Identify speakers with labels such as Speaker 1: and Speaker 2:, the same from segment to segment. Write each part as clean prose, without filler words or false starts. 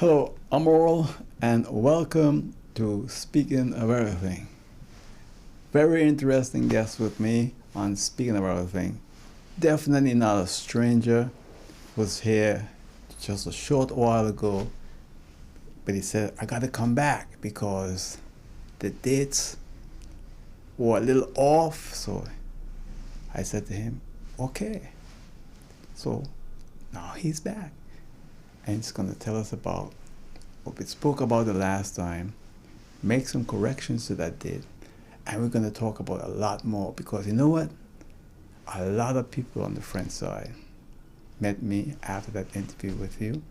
Speaker 1: Hello, I'm Oral, and welcome to Speaking of Everything. Very interesting guest with me on Speaking of Everything. Definitely not a stranger. Was here just a short while ago, but he said, I gotta come back because the dates were a little off. So I said to him, okay. So now he's back. And he's going to tell us about what we spoke about the last time, make some corrections to that date, and we're going to talk about a lot more because you know what? A lot of people on the French side met me after that interview with you,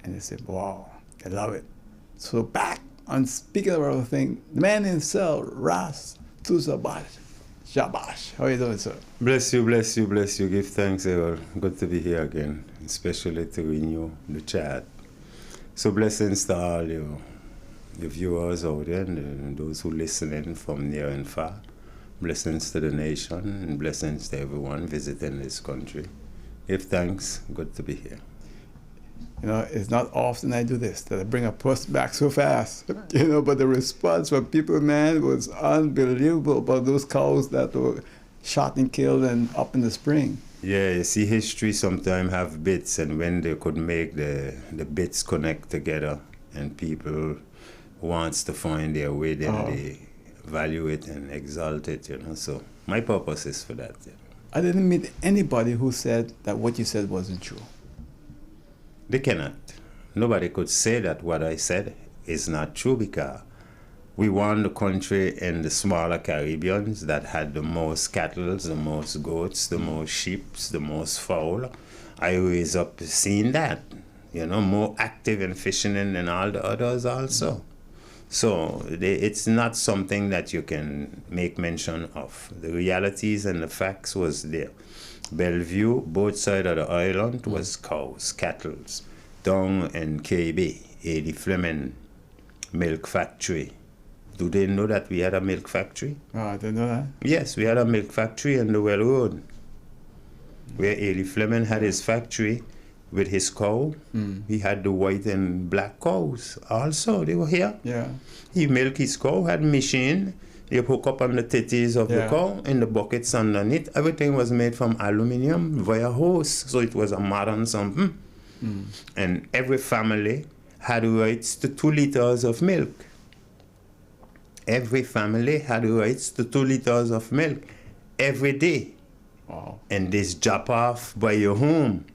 Speaker 1: and they said, wow, they love it. So back on Speaking of Everything, the man himself, Touzah, Jahbash. How are you doing, sir?
Speaker 2: Bless you, bless you, bless you. Give thanks, Errol. Good to be here again, especially to renew the chat. So blessings to all you, the viewers out there and those who listening from near and far. Blessings to the nation and blessings to everyone visiting this country. Give thanks. Good to be here.
Speaker 1: You know, it's not often I do this, that I bring a post back so fast. You know, but the response from people, man, was unbelievable about those cows that were shot and killed and up in the spring.
Speaker 2: Yeah, you see, history sometimes have bits, and when they could make the bits connect together, and people wants to find their way, then they value it and exalt it, you know. So my purpose is for that. Yeah.
Speaker 1: I didn't meet anybody who said that what you said wasn't true.
Speaker 2: They cannot. Nobody could say that what I said is not true because we won the country in the smaller Caribbeans that had the most cattle, the most goats, the most sheep, the most fowl. I raised up seeing that, you know, more active in fishing than all the others also. So it's not something that you can make mention of. The realities and the facts was there. Bellevue, both sides of the island, was cows, cattle. Down in KB, A.D. Fleming milk factory. Do they know that we had a milk factory?
Speaker 1: Oh, I didn't know that.
Speaker 2: Yes, we had a milk factory in the Well Road, where A.D. Fleming had his factory with his cow. He had the white and black cows also. They were here.
Speaker 1: Yeah.
Speaker 2: He milked his cow, had machine. You hook up on the titties of the cow in the buckets underneath. Everything was made from aluminum via hose, so it was a modern something. And every family had rights to 2 liters of milk. Every family had rights to 2 liters of milk every day.
Speaker 1: Wow.
Speaker 2: And this drop off by your home.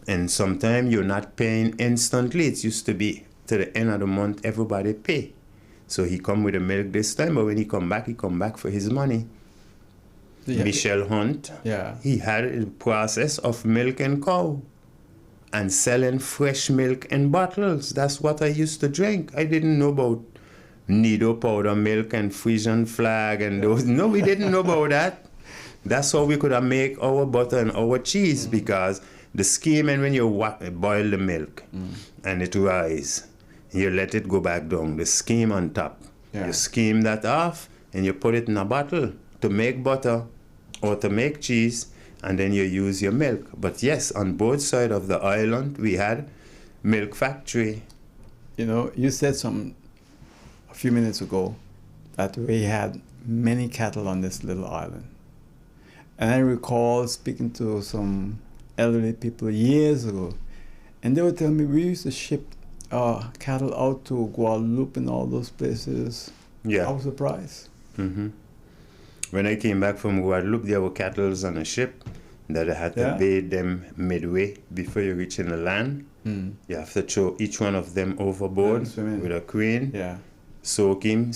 Speaker 2: And sometimes you're not paying instantly. It used to be to the end of the month, everybody pay. So he come with the milk this time, but when he come back for his money. Yeah. Michel Hunt, he had a process of milk and cow and selling fresh milk in bottles. That's what I used to drink. I didn't know about Nido powder milk and Frisian flag and those. No, we didn't know about that. That's how we could have make our butter and our cheese because the scheme, and when you boil the milk and it rise, you let it go back down, the skim on top. You skim that off and you put it in a bottle to make butter or to make cheese, and then you use your milk. But yes, on both sides of the island, we had milk factory.
Speaker 1: You know, you said something a few minutes ago that we had many cattle on this little island. And I recall speaking to some elderly people years ago, and they were telling me we used to ship cattle out to Guadeloupe and all those places.
Speaker 2: Yeah.
Speaker 1: I was surprised.
Speaker 2: When I came back from Guadeloupe, there were cattle on a ship that I had to bathe them midway before you reach in the land. You have to throw each one of them overboard with a crane. Soak him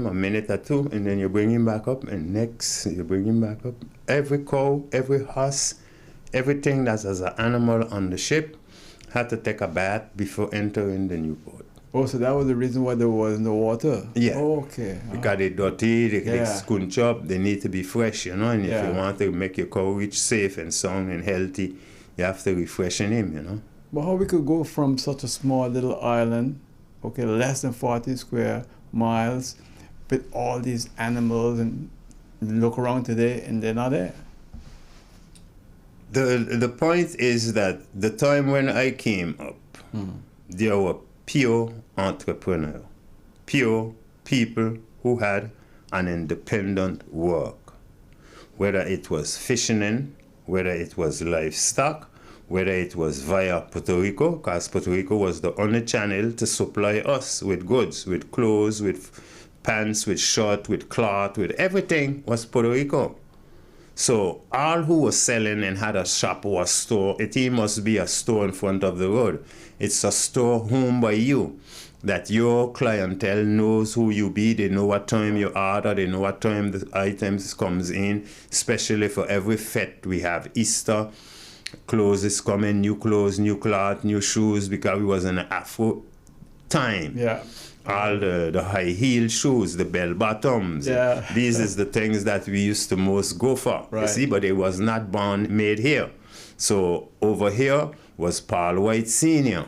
Speaker 2: a minute or two, and then you bring him back up, and next you bring him back up. Every cow, every horse, everything that's as an animal on the ship had to take a bath before entering the new port.
Speaker 1: Oh, so that was the reason why there was no water?
Speaker 2: Yeah.
Speaker 1: Oh, okay.
Speaker 2: Because they're dirty, they scunch up, they need to be fresh, you know, and if you want to make your cow reach safe and sound and healthy, you have to refreshen him, you know.
Speaker 1: But how we could go from such a small little island, okay, less than 40 square miles, with all these animals, and look around today and they're not there?
Speaker 2: The point is that the time when I came up, there were pure entrepreneur, pure people who had an independent work, whether it was fishing, whether it was livestock, whether it was via Puerto Rico, because Puerto Rico was the only channel to supply us with goods, with clothes, with pants, with shirt, with cloth, with everything was Puerto Rico. So all who was selling and had a shop or a store, it must be a store in front of the road. It's a store owned by you, that your clientele knows who you be, they know what time you order, they know what time the items comes in, especially for every fete. We have Easter, clothes is coming, new clothes, new cloth, new shoes, because we was in an Afro time.
Speaker 1: Yeah.
Speaker 2: All the high heel shoes, the bell bottoms.
Speaker 1: Yeah.
Speaker 2: These is the things that we used to most go for.
Speaker 1: Right.
Speaker 2: You see, but it was not made here. So over here was Paul White Sr.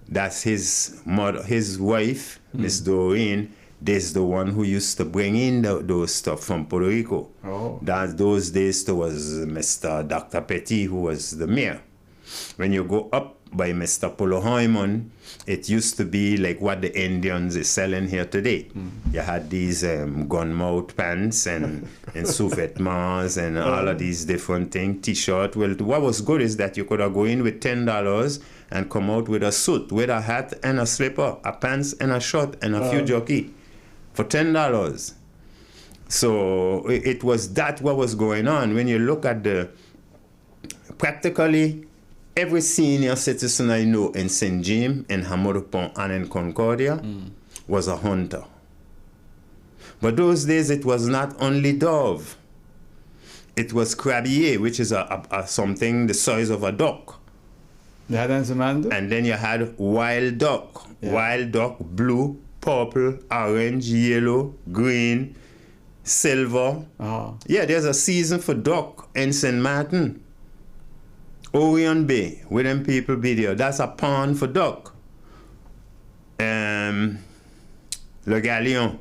Speaker 2: That's his mother, his wife, Miss Doreen. This the one who used to bring in those stuff from Puerto Rico.
Speaker 1: Oh.
Speaker 2: Those days there was Mr. Dr. Petit, who was the mayor. When you go up by Mr. Polo Hyman, it used to be like what the Indians is selling here today. You had these gun mouth pants and sous-vêtements and all of these different things, t-shirt. Well, what was good is that you could have go in with $10 and come out with a suit, with a hat and a slipper, a pants and a shirt and a few jockey for $10. So it was that what was going on. When you look at practically every senior citizen I know in St. James, in Hamurupon, and in Concordia was a hunter. But those days it was not only dove. It was crabier, which is a something the size of a duck.
Speaker 1: They had Mandu?
Speaker 2: And then you had wild duck.
Speaker 1: Yeah.
Speaker 2: Wild duck, blue, purple, orange, yellow, green, silver.
Speaker 1: Oh.
Speaker 2: Yeah, there's a season for duck in St. Maarten. Orion Bay, where them people be there. That's a pond for duck. Le Galion,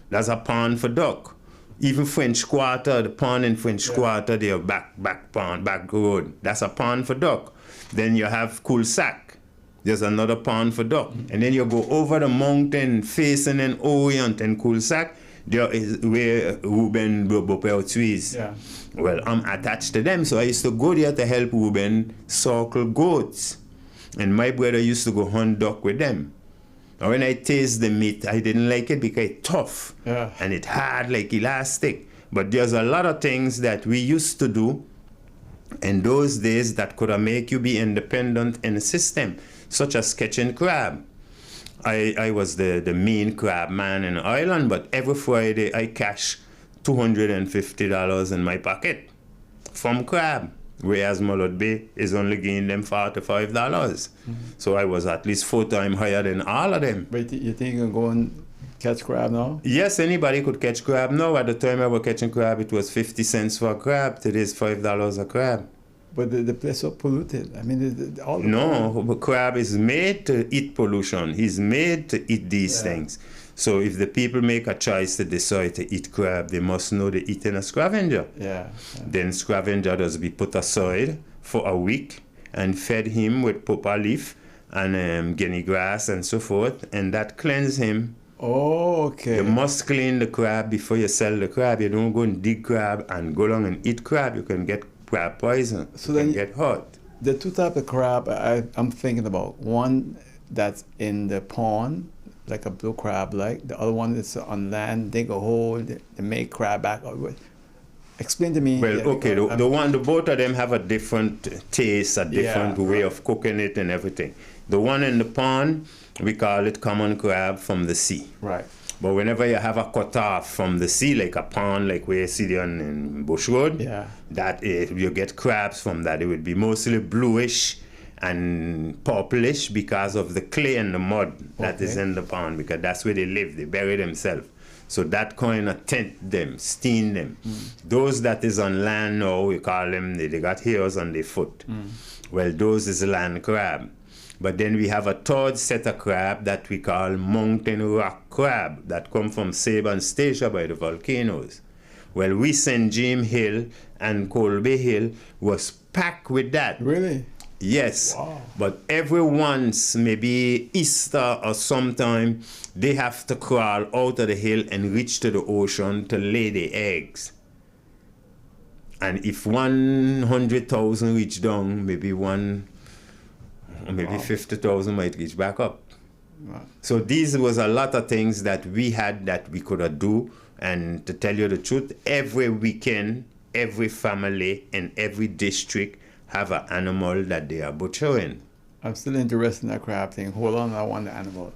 Speaker 2: that's a pond for duck. Even French Quarter, the pond in French Quarter, there, back pond, back road. That's a pond for duck. Then you have Coulsac. There's another pond for duck. And then you go over the mountain facing in Orient and Coulsac. There is where Ruben Beaupertuis is.
Speaker 1: Yeah.
Speaker 2: Well, I'm attached to them, so I used to go there to help Ruben circle goats. And my brother used to go hunt duck with them. And when I taste the meat, I didn't like it because it's tough.
Speaker 1: Yeah.
Speaker 2: And it hard like elastic. But there's a lot of things that we used to do in those days that could make you be independent in the system, such as catching crab. I was the main crab man in the island, but every Friday I cash $250 in my pocket from crab, whereas Mullet Bay is only giving them $45. So I was at least 4 times higher than all of them.
Speaker 1: But you think you can go and catch crab now?
Speaker 2: Yes, anybody could catch crab now. At the time I was catching crab, it was 50 cents for a crab. Today it's $5 a crab.
Speaker 1: But the place was polluted. I mean, all the
Speaker 2: No, but crab is made to eat pollution. He's made to eat these things. So if the people make a choice to decide to eat crab, they must know they're eating a scavenger.
Speaker 1: Yeah.
Speaker 2: Then scavenger does be put aside for a week and fed him with papa leaf and guinea grass and so forth, and that cleanse him.
Speaker 1: Oh, okay.
Speaker 2: You must clean the crab before you sell the crab. You don't go and dig crab and go along and eat crab. You can get crab poison.
Speaker 1: So
Speaker 2: you
Speaker 1: then
Speaker 2: can get hurt.
Speaker 1: The two types of crab I'm thinking about, one that's in the pond, like a blue crab, like the other one is on land, dig a hole, they make crab back. Explain to me.
Speaker 2: Well, okay, the both of them have a different taste, a different way of cooking it and everything. The one in the pond, we call it common crab from the sea.
Speaker 1: Right.
Speaker 2: But whenever you have a cut off from the sea, like a pond, like where you see there in Bush Road, that you get crabs from that. It would be mostly bluish and purplish because of the clay and the mud that is in the pond, because that's where they live. They bury themselves. So that kind of tint them, stain them. Those that is on land now, we call them, they got hairs on their foot. Well, those is land crab. But then we have a third set of crab that we call mountain rock crab that come from Saban Station by the volcanoes. Well, we St. James Hill and Colby Hill was packed with that.
Speaker 1: Really?
Speaker 2: Yes.
Speaker 1: Wow.
Speaker 2: But every once, maybe Easter or sometime, they have to crawl out of the hill and reach to the ocean to lay their eggs. And if 100,000 reach down, maybe
Speaker 1: Wow.
Speaker 2: 50,000 might reach back up.
Speaker 1: Wow.
Speaker 2: So these was a lot of things that we had that we could have do. And to tell you the truth, every weekend, every family in every district have an animal that they are butchering.
Speaker 1: I'm still interested in that crab thing. Hold on, I want the animal.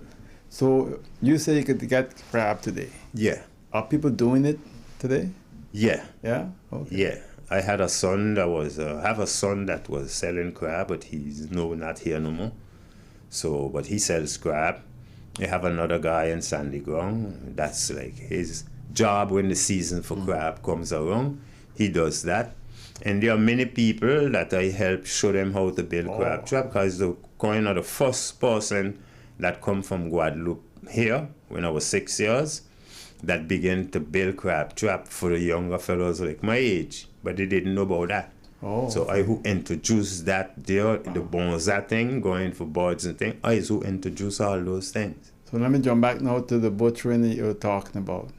Speaker 1: So you say you could get crab today.
Speaker 2: Yeah,
Speaker 1: Are people doing it today?
Speaker 2: yeah,
Speaker 1: Yeah? Okay.
Speaker 2: yeah. I had a son that was, have a son that was selling crab, but he's not here no more. So, but he sells crab. I have another guy in Sandy Ground. That's like his job when the season for crab comes around. He does that. And there are many people that I help show them how to build crab trap, because the kind of the first person that come from Guadeloupe here when I was 6 years that began to build crab trap for the younger fellows like my age, but they didn't know about that.
Speaker 1: Oh,
Speaker 2: So I who introduced that there, the bonza thing, going for birds and things, I is who introduced all those things.
Speaker 1: So let me jump back now to the butchering that you were talking about.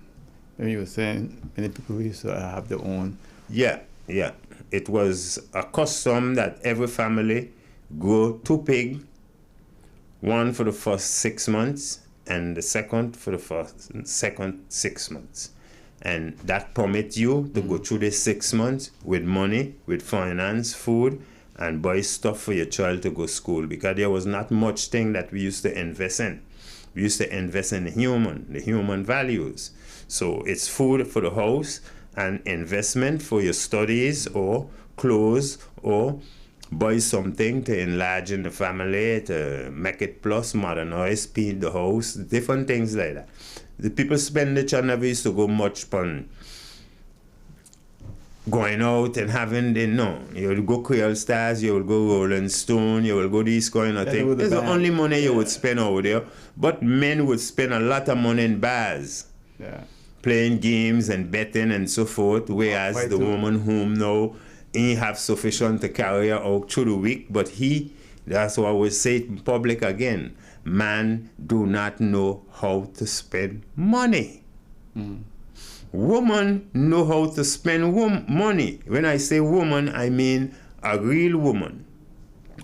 Speaker 1: Maybe you were saying many people used to have their own.
Speaker 2: Yeah, yeah. It was a custom that every family grow 2 pig, one for the first 6 months and the second for the second 6 months. And that permit you to go through the 6 months with money, with finance, food, and buy stuff for your child to go school, because there was not much thing that we used to invest in. We used to invest in the human values. So it's food for the house and investment for your studies or clothes or buy something to enlarge in the family, to make it plus, modernize, paint the house, different things like that. The people expenditure never used to go much on going out and having, you will go Creole Stars, you will go Rolling Stone, you will go these kind of things. It's the only money you would spend over there. But men would spend a lot of money in bars.
Speaker 1: Yeah.
Speaker 2: Playing games and betting and so forth, whereas the woman whom now he have sufficient to carry her out through the week, but that's why I would say it in public again, man do not know how to spend money. Woman know how to spend money. When I say woman, I mean a real woman,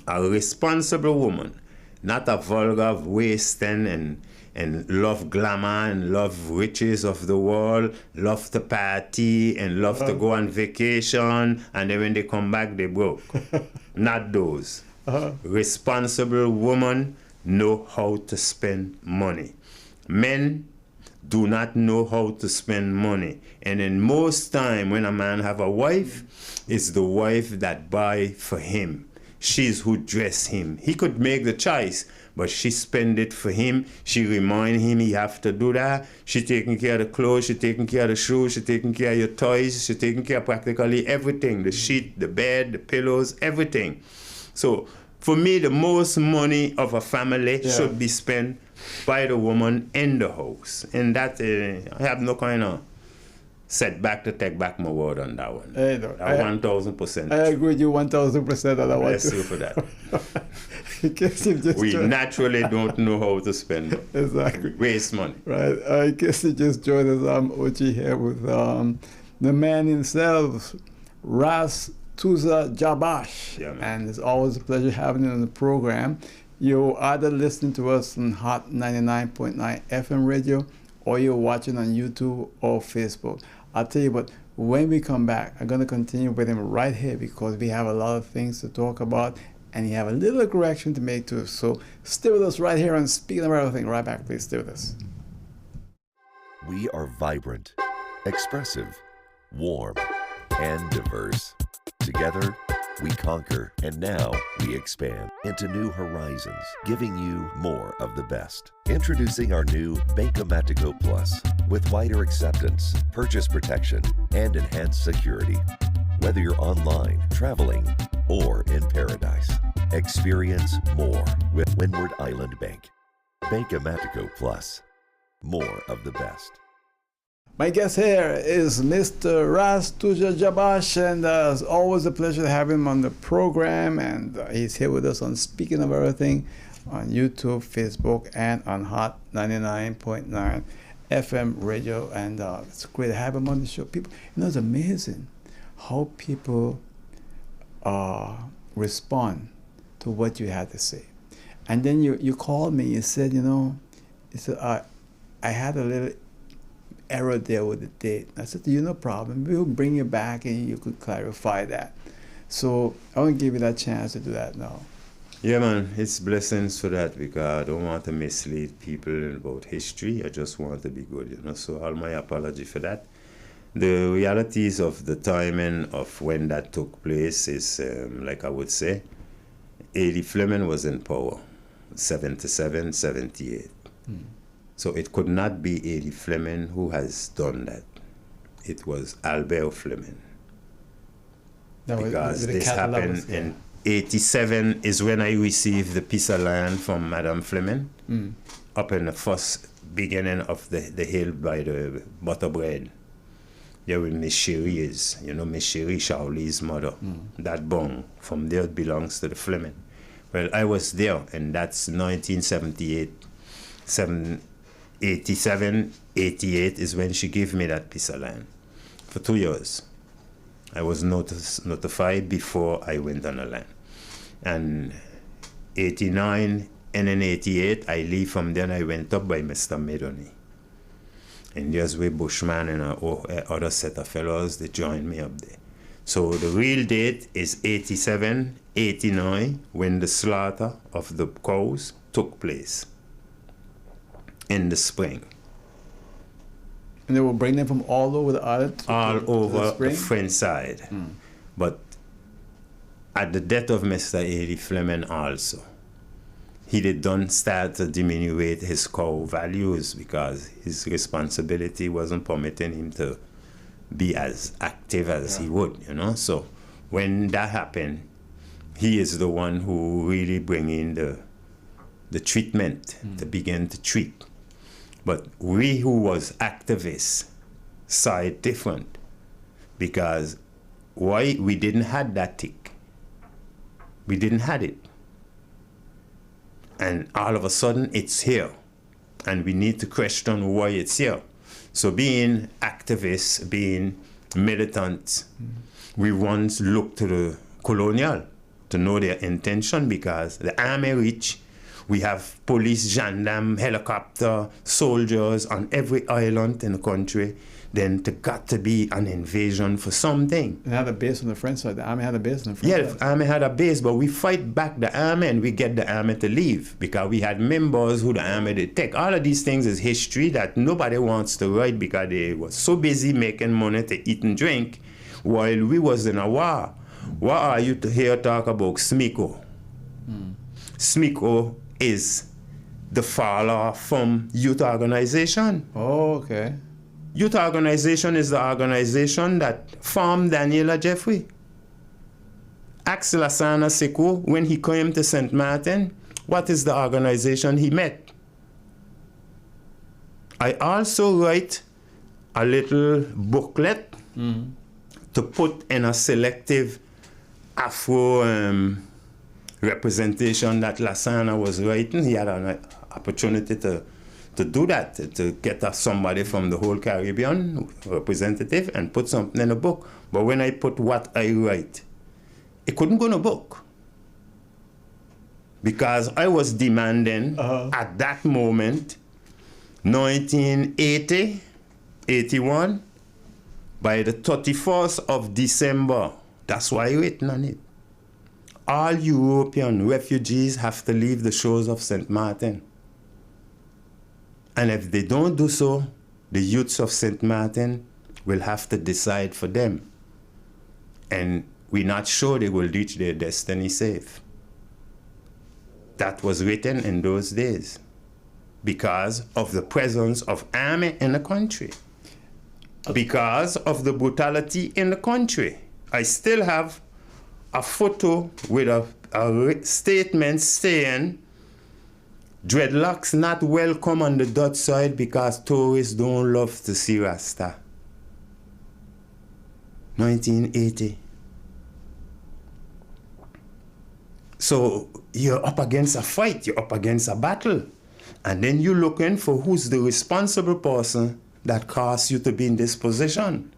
Speaker 2: a responsible woman, not a vulgar wasting and love glamour and love riches of the world, love to party and love to go on vacation, and then when they come back, they broke. Not those. Responsible women know how to spend money. Men do not know how to spend money. And in most time, when a man have a wife, it's the wife that buy for him. She's who dress him. He could make the choice, but she spend it for him. She remind him he have to do that. She taking care of the clothes, she taking care of the shoes, she taking care of your toys, she taking care of practically everything, the sheet, the bed, the pillows, everything. So for me, the most money of a family should be spent by the woman in the house. And that, I have no kind of setback to take back my word on that one. 1,000%.
Speaker 1: I agree with you 1,000% on that one.
Speaker 2: Bless you for that.
Speaker 1: In case you just
Speaker 2: We naturally don't know how to spend it.
Speaker 1: Exactly.
Speaker 2: Waste money.
Speaker 1: Right. I guess you just joined us. I'm Ochi here with the man himself, Touzah Jahbash.
Speaker 2: Yeah, man.
Speaker 1: And it's always a pleasure having you on the program. You're either listening to us on Hot 99.9 FM radio, or you're watching on YouTube or Facebook. I'll tell you what, when we come back, I'm going to continue with him right here because we have a lot of things to talk about and you have a little correction to make too. So stay with us right here on Speaking of Everything. Right back, please stay with us.
Speaker 3: We are vibrant, expressive, warm, and diverse. Together, we conquer, and now we expand into new horizons, giving you more of the best. Introducing our new Banco Matico Plus with wider acceptance, purchase protection, and enhanced security. Whether you're online, traveling, or in paradise, experience more with Windward Island Bank. Banco Matico Plus, more of the best.
Speaker 1: My guest here is Mr. Touzah Jahbash, and it's always a pleasure to have him on the program. And he's here with us on Speaking of Everything on YouTube, Facebook, and on Hot 99.9 FM radio. And it's great to have him on the show. People, it's amazing how people respond to what you had to say. And then you called me. You said, I had a little error there with the date. I said, no problem. We'll bring you back and you could clarify that. So I want to give you that chance to do that now.
Speaker 2: Yeah, man, it's blessings for that, because I don't want to mislead people about history. I just want to be good, So all my apology for that. The realities of the timing of when that took place is, like I would say, A.D. Fleming was in power, 77, 78. So it could not be A.D. Fleming who has done that. It was Albert Fleming. Because this happened in 87 is when I received the piece of land from Madame Fleming, up in the first beginning of the hill by the butter bread. There where Miss Cherie is, Miss Cherie, Charlie's mother. That bung, from there it belongs to the Fleming. Well, I was there, and that's 1978, 87, 88 is when she gave me that piece of land for 2 years. I was notified before I went on the land. And 89 and in 88, I leave from there and I went up by Mr. Medoney. And there's where Bushman and other set of fellows, they joined me up there. So the real date is 87, 89, when the slaughter of the cows took place in the spring.
Speaker 1: And they will bring them from all over the island?
Speaker 2: All over the French side. But at the death of Mr. A.D. Fleming also, he done start to diminish his cow values because his responsibility wasn't permitting him to be as active as he would, So when that happened, he is the one who really bring in the treatment to begin to treat. But we who was activists saw it different, because why we didn't have that tick. We didn't have it. And all of a sudden it's here. And we need to question why it's here. So being activists, being militants, we once looked to the colonial to know their intention, because the army rich. We have police, gendarme, helicopter, soldiers on every island in the country. Then there got to be an invasion for something.
Speaker 1: They had a base on the French side. The army had a base on the French side.
Speaker 2: Yeah, the army had a base, but we fight back the army and we get the army to leave, because we had members who the army did take. All of these things is history that nobody wants to write, because they were so busy making money to eat and drink while we was in a war. Why are you to hear talk about SMICO? SMICO is the follower from youth organization.
Speaker 1: Oh, okay.
Speaker 2: Youth organization is the organization that formed Daniela Jeffrey. Axel Asana Sekou, when he came to St. Maarten, what is the organization he met? I also write a little booklet to put in a selective Afro representation that Lasana was writing. He had an opportunity to do that, to get somebody from the whole Caribbean, representative, and put something in a book. But when I put what I write, it couldn't go in a book. Because I was demanding at that moment, 1980, 81, by the 31st of December, that's why I written on it. All European refugees have to leave the shores of St. Maarten. And if they don't do so, the youths of St. Maarten will have to decide for them. And we're not sure they will reach their destiny safe. That was written in those days because of the presence of army in the country, because of the brutality in the country. I still have a photo with a statement saying Dreadlocks not welcome on the Dutch side because tourists don't love to see Rasta. 1980. So you're up against a fight, you're up against a battle. And then you're looking for who's the responsible person that caused you to be in this position.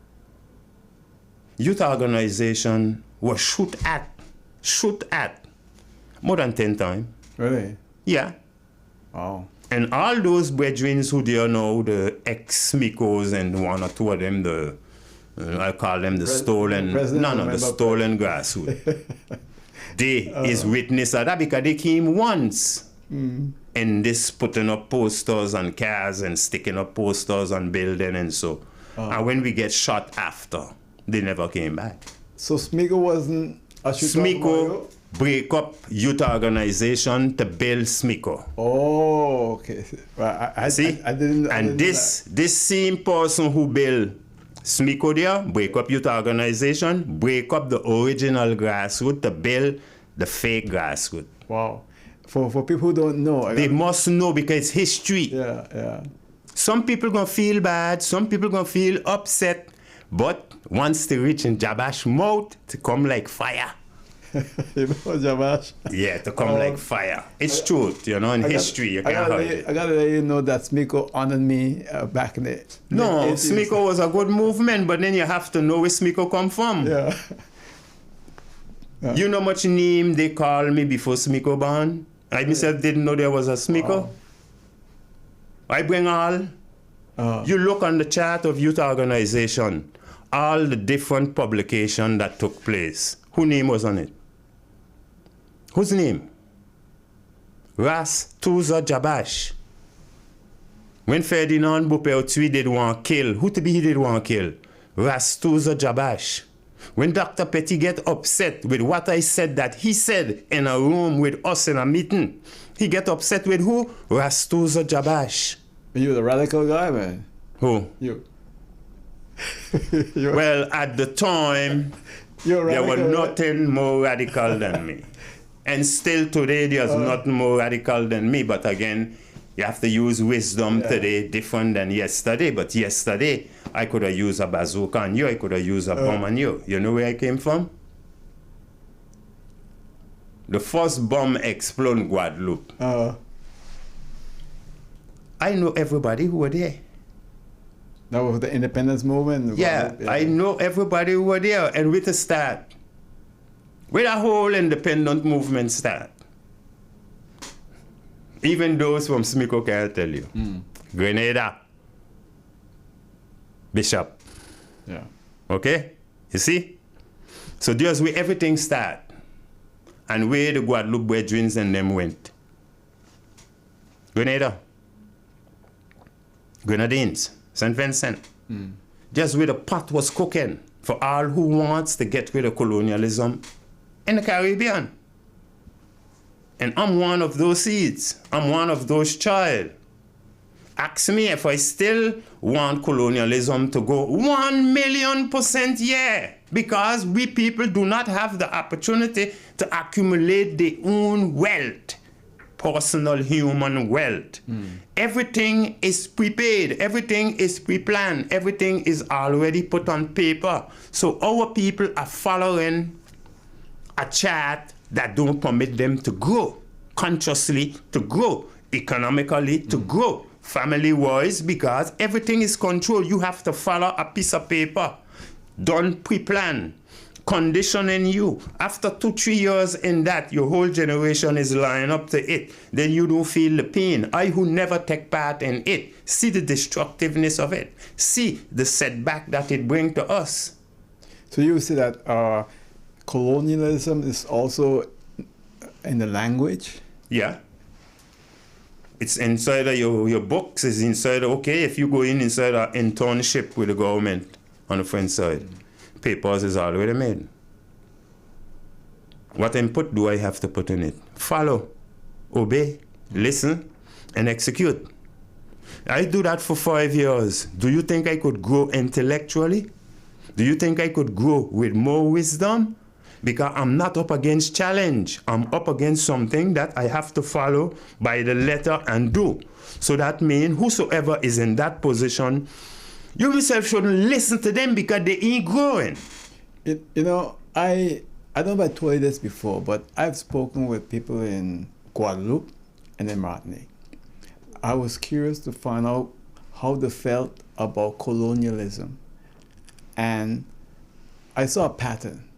Speaker 2: Youth organization was shoot at more than 10 times.
Speaker 1: Really?
Speaker 2: Yeah.
Speaker 1: Wow.
Speaker 2: And all those brethren who they are now, the ex-Smikos and one or two of them, I call them the stolen grassroots. They is witness of that because they came once. And this putting up posters on cars and sticking up posters on building and so. And when we get shot after, they never came back.
Speaker 1: So Smiko wasn't a shooter?
Speaker 2: Smiko break up youth organization to build Smiko.
Speaker 1: Oh, okay. Well, I didn't.
Speaker 2: This same person who built Smiko there, break up youth organization, break up the original grassroots to build the fake grassroots.
Speaker 1: Wow. For people who don't know.
Speaker 2: They must know because it's history.
Speaker 1: Yeah.
Speaker 2: Some people gonna feel bad, some people gonna feel upset, but once they reach in Jahbash mouth, to come like fire.
Speaker 1: You know, Jahbash?
Speaker 2: Yeah, to come like fire. It's truth, in history, you can't hide it.
Speaker 1: I gotta let you know that Smiko honored me back in the...
Speaker 2: No, Smiko was a good movement, but then you have to know where Smiko come from.
Speaker 1: Yeah.
Speaker 2: You know much name they call me before Smiko born? I myself didn't know there was a Smiko.
Speaker 1: Wow.
Speaker 2: I bring all. You look on the chart of youth organization, all the different publications that took place. Whose name was on it? Whose name? Touzah Jahbash. When Ferdinand Boupé did want kill, who to be he did want kill? Touzah Jahbash. When Dr. Petty get upset with what I said that he said in a room with us in a meeting, he get upset with who? Touzah Jahbash.
Speaker 1: You're the radical guy, man.
Speaker 2: Who?
Speaker 1: You.
Speaker 2: Well, at the time, there was nothing more radical than me. And still today, there's nothing more radical than me. But again, you have to use wisdom today different than yesterday. But yesterday, I could have used a bazooka on you. I could have used a bomb on you. You know where I came from? The first bomb exploded in Guadeloupe. I know everybody who were there.
Speaker 1: That was the independence movement?
Speaker 2: Yeah, I know everybody who were there. And with a start, with a whole independent movement start. Even those from Smiko can tell you. Grenada. Bishop.
Speaker 1: Yeah.
Speaker 2: Okay? You see? So there's where everything started. And where the Guadeloupe brethren and them went. Grenada. Grenadines. St. Vincent. Just where the pot was cooking for all who wants to get rid of colonialism in the Caribbean. And I'm one of those seeds. I'm one of those child. Ask me if I still want colonialism to go 1,000,000% yeah. Because we people do not have the opportunity to accumulate their own wealth. Personal human wealth. Everything is prepaid, everything is pre-planned, everything is already put on paper. So our people are following a chart that don't permit them to grow, consciously to grow, economically to grow, family-wise, because everything is controlled. You have to follow a piece of paper, done pre-planned, conditioning you. After 2-3 years in that, your whole generation is lying up to it. Then you don't feel the pain. I who never take part in it, see the destructiveness of it. See the setback that it brings to us.
Speaker 1: So you see that colonialism is also in the language?
Speaker 2: Yeah. It's inside of your books, it's inside of, okay, if you go inside an internship with the government on the French side, papers is already made. What input do I have to put in it? Follow, obey, listen, and execute. I do that for 5 years. Do you think I could grow intellectually? Do you think I could grow with more wisdom? because I'm not up against challenge. I'm up against something that I have to follow by the letter and do. So that means whosoever is in that position, you yourself shouldn't listen to them because they ain't growing.
Speaker 1: I don't know if I told you this before, but I've spoken with people in Guadeloupe and in Martinique. I was curious to find out how they felt about colonialism. And I saw a pattern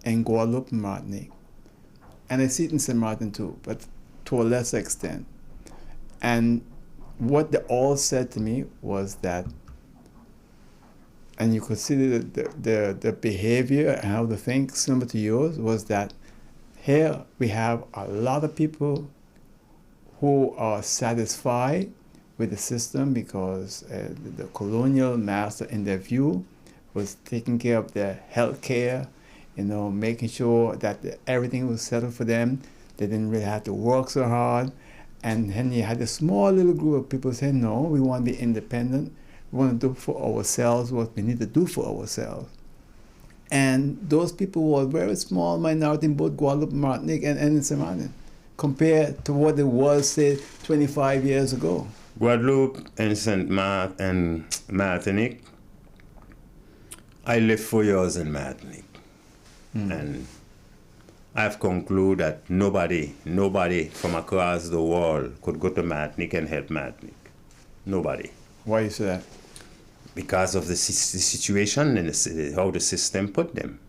Speaker 1: in Guadeloupe and Martinique. And I see it in St. Maarten too, but to a lesser extent. And what they all said to me was that, and you could see the behavior and how they think similar to yours, was that here we have a lot of people who are satisfied with the system because the colonial master, in their view, was taking care of their health care, making sure that everything was settled for them. They didn't really have to work so hard. And then you had a small little group of people saying, no, we want to be independent. We want to do for ourselves what we need to do for ourselves. And those people were a very small minority in both Guadeloupe, Martinique, and in St. Maarten, compared to what it was, say, 25 years ago.
Speaker 2: Guadeloupe and St. Maarten and Martinique, I lived 4 years in Martinique. And I've concluded that nobody from across the world could go to Martinique and help Martinique. Nobody.
Speaker 1: Why you say that?
Speaker 2: Because of the situation and how the system put them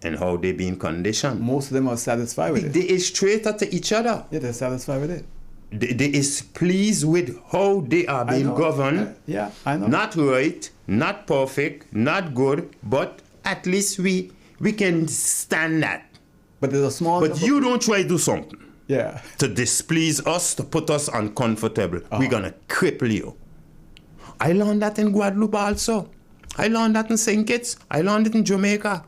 Speaker 2: and how they've been conditioned.
Speaker 1: Most of them are satisfied with it.
Speaker 2: They is traitor to each other.
Speaker 1: Yeah, they're satisfied with it.
Speaker 2: They is pleased with how they are being governed.
Speaker 1: Yeah, I know.
Speaker 2: Not right, not perfect, not good, but at least we can stand that.
Speaker 1: But there's a small...
Speaker 2: But you don't try to do something.
Speaker 1: Yeah.
Speaker 2: To displease us, to put us uncomfortable. We're going to cripple you. I learned that in Guadeloupe also. I learned that in St. Kitts. I learned it in Jamaica.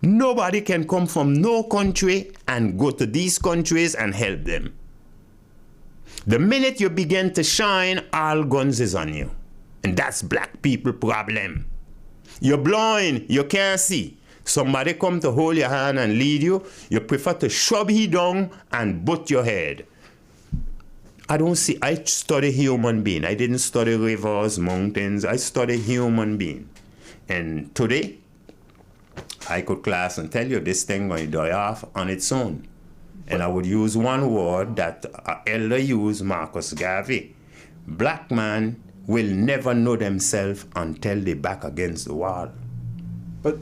Speaker 2: Nobody can come from no country and go to these countries and help them. The minute you begin to shine, all guns is on you. And that's black people problem. You're blind, you can't see. Somebody come to hold your hand and lead you, you prefer to shove he down and butt your head. I study human being. I didn't study rivers, mountains. I study human being. And today, I could class and tell you this thing going to die off on its own. And I would use one word that an elder used, Marcus Garvey. Black man will never know themselves until they back against the wall.
Speaker 1: But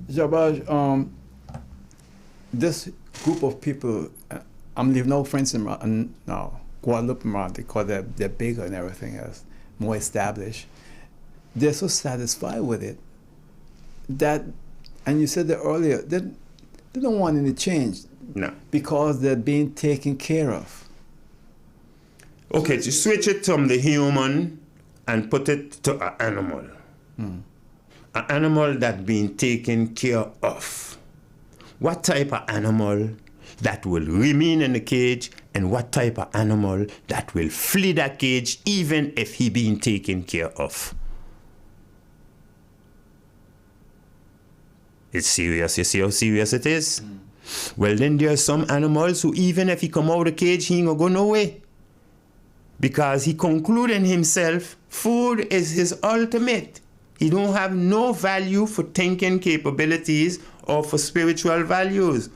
Speaker 1: Jahbash, this group of people, I'm leaving no friends in now. Guadeloupe, because they're bigger and everything else, more established. They're so satisfied with it that, and you said that earlier, they don't want any change.
Speaker 2: No.
Speaker 1: Because they're being taken care of.
Speaker 2: Okay, to switch it from the human and put it to an animal. An animal that's being taken care of. What type of animal that will remain in the cage, and what type of animal that will flee that cage even if he being taken care of? It's serious. You see how serious it is? Well, then there are some animals who even if he come out of the cage, he ain't gonna go nowhere. Because he concluded himself, food is his ultimate. He don't have no value for thinking capabilities or for spiritual values.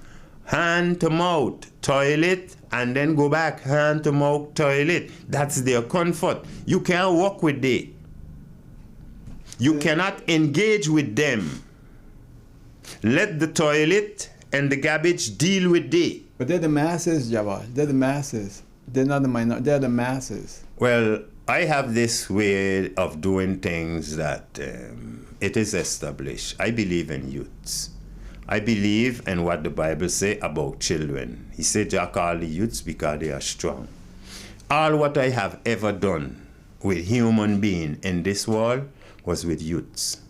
Speaker 2: Hand to mouth, toilet, and then go back, hand to mouth, toilet. That's their comfort. You can't walk with them. You cannot engage with them. Let the toilet and the garbage deal with them.
Speaker 1: But they're the masses, Jahbash. They're the masses. They're not the minority. They're the masses.
Speaker 2: Well, I have this way of doing things that it is established. I believe in youths. I believe in what the Bible say about children. He said, Jah call the youths because they are strong. All what I have ever done with human being in this world was with youths.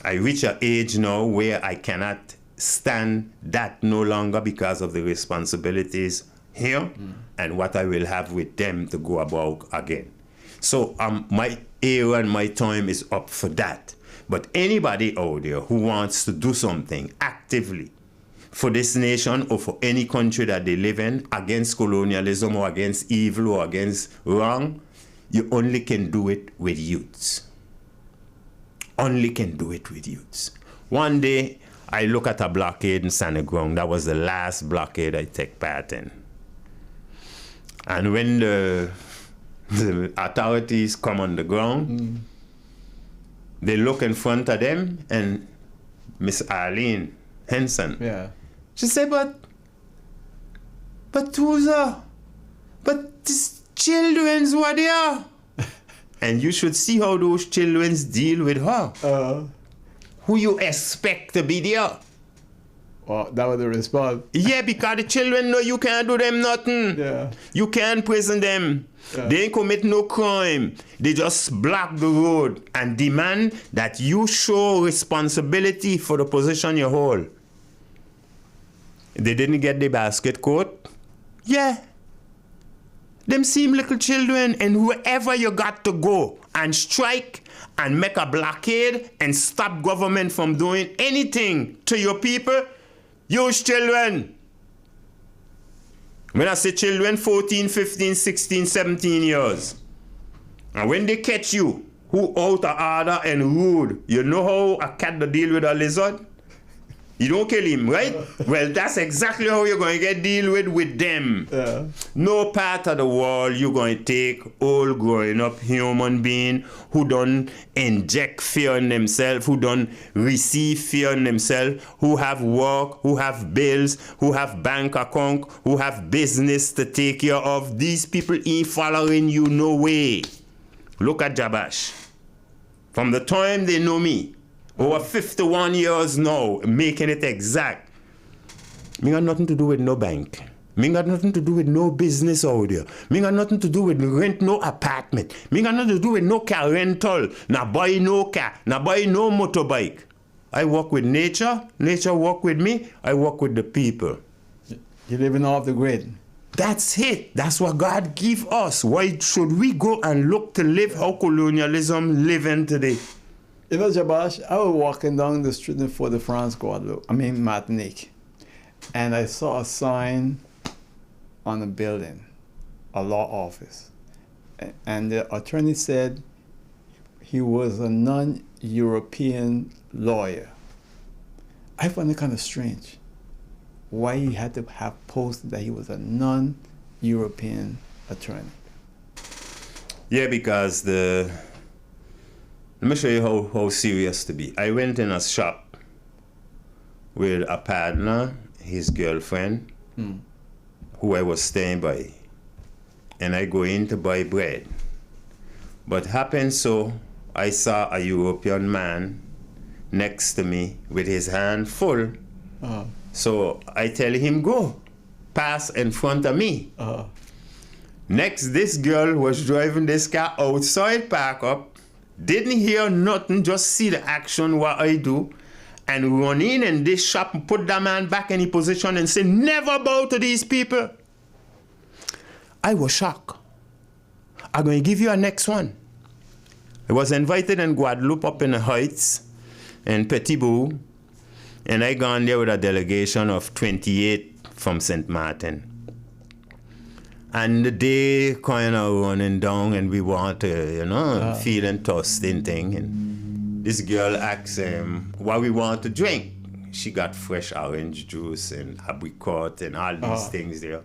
Speaker 2: I reach an age now where I cannot stand that no longer because of the responsibilities here and what I will have with them to go about again. So my era and my time is up for that. But anybody out there who wants to do something actively for this nation or for any country that they live in against colonialism or against evil or against wrong, you only can do it with youths. Only can do it with youths. One day, I look at a blockade in Sand Ground. That was the last blockade I take part in. And when the authorities come on the ground, they look in front of them, and Miss Arlene Henson, she said, but Touzah, but these children's were there. And you should see how those children deal with her. Who you expect to be there?
Speaker 1: Well, that was the response.
Speaker 2: Yeah, because the children know you can't do them nothing.
Speaker 1: Yeah.
Speaker 2: You can't prison them. Yeah. They ain't commit no crime. They just block the road and demand that you show responsibility for the position you hold. They didn't get the basket coat? Yeah. Them seem little children, and whoever you got to go and strike and make a blockade and stop government from doing anything to your people, use children. When I say children, 14, 15, 16, 17 years. And when they catch you, who out of order and rude, you know how a cat to deal with a lizard? You don't kill him, right? Well, that's exactly how you're going to get deal with them. Yeah. No part of the world you're going to take all growing up human being who don't inject fear in themselves, who don't receive fear in themselves, who have work, who have bills, who have bank account, who have business to take care of. These people ain't following you no way. Look at Jahbash. From the time they know me, over 51 years now, making it exact. Me got nothing to do with no bank. Me got nothing to do with no business out there. Me got nothing to do with rent no apartment. Me got nothing to do with no car rental. Nah buy no car. Nah buy no motorbike. I work with nature. Nature work with me. I work with the people.
Speaker 1: You're living off the grid.
Speaker 2: That's it. That's what God give us. Why should we go and look to live how colonialism living today?
Speaker 1: You know, Jahbash, I was walking down the street in Fort-de-France, Martinique, and I saw a sign on a building, a law office, and the attorney said he was a non-European lawyer. I found it kind of strange why he had to have posted that he was a non-European attorney.
Speaker 2: Yeah, because let me show you how serious to be. I went in a shop with a partner, his girlfriend, who I was staying by. And I go in to buy bread. But happened so, I saw a European man next to me with his hand full. So I tell him, go, pass in front of me. Next, this girl was driving this car outside, park up, didn't hear nothing, just see the action, what I do, and run in this shop and put that man back in his position and say, never bow to these people. I was shocked. I'm going to give you a next one. I was invited in Guadeloupe up in the Heights, in Petit Bout, and I gone there with a delegation of 28 from St. Maarten. And the day kind of running down, and we want to, feeling thirsty and thing. And this girl asked him what we want to drink. She got fresh orange juice and apricot and all these things there.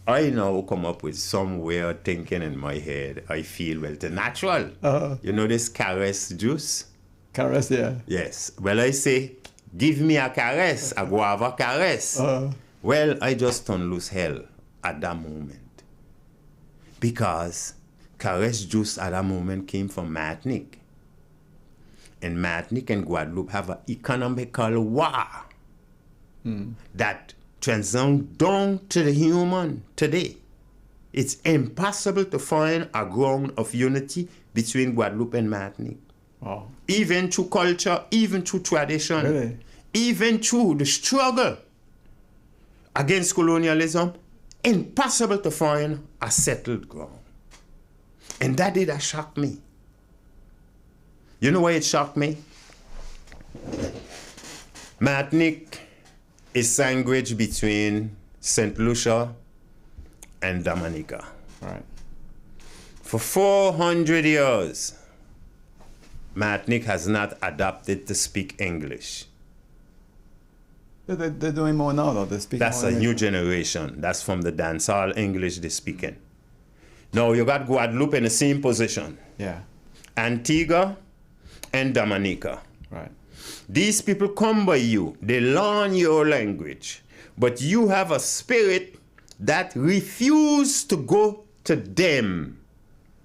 Speaker 2: I now come up with some weird thinking in my head. I feel, well, it's natural. You know this caress juice?
Speaker 1: Caress, yeah.
Speaker 2: Yes. Well, I say, give me a caress, a guava caress. Well, I just turned loose hell at that moment. Because caress juice at that moment came from Martinique. And Martinique and Guadeloupe have an economical war that transcends down to the human today. It's impossible to find a ground of unity between Guadeloupe and Martinique. Even through culture, even through tradition, even through the struggle against colonialism, impossible to find a settled ground. And that shocked me. You know why it shocked me? Martinique is sandwiched between St. Lucia and Dominica.
Speaker 1: Right.
Speaker 2: For 400 years, Martinique has not adapted to speak English.
Speaker 1: They're doing more now, though. They speak
Speaker 2: That's
Speaker 1: more
Speaker 2: a
Speaker 1: English.
Speaker 2: new generation. That's from the dancehall English they're speaking. Now you got Guadeloupe in the same position.
Speaker 1: Yeah.
Speaker 2: Antigua and Dominica.
Speaker 1: Right.
Speaker 2: These people come by you. They learn your language. But you have a spirit that refuses to go to them.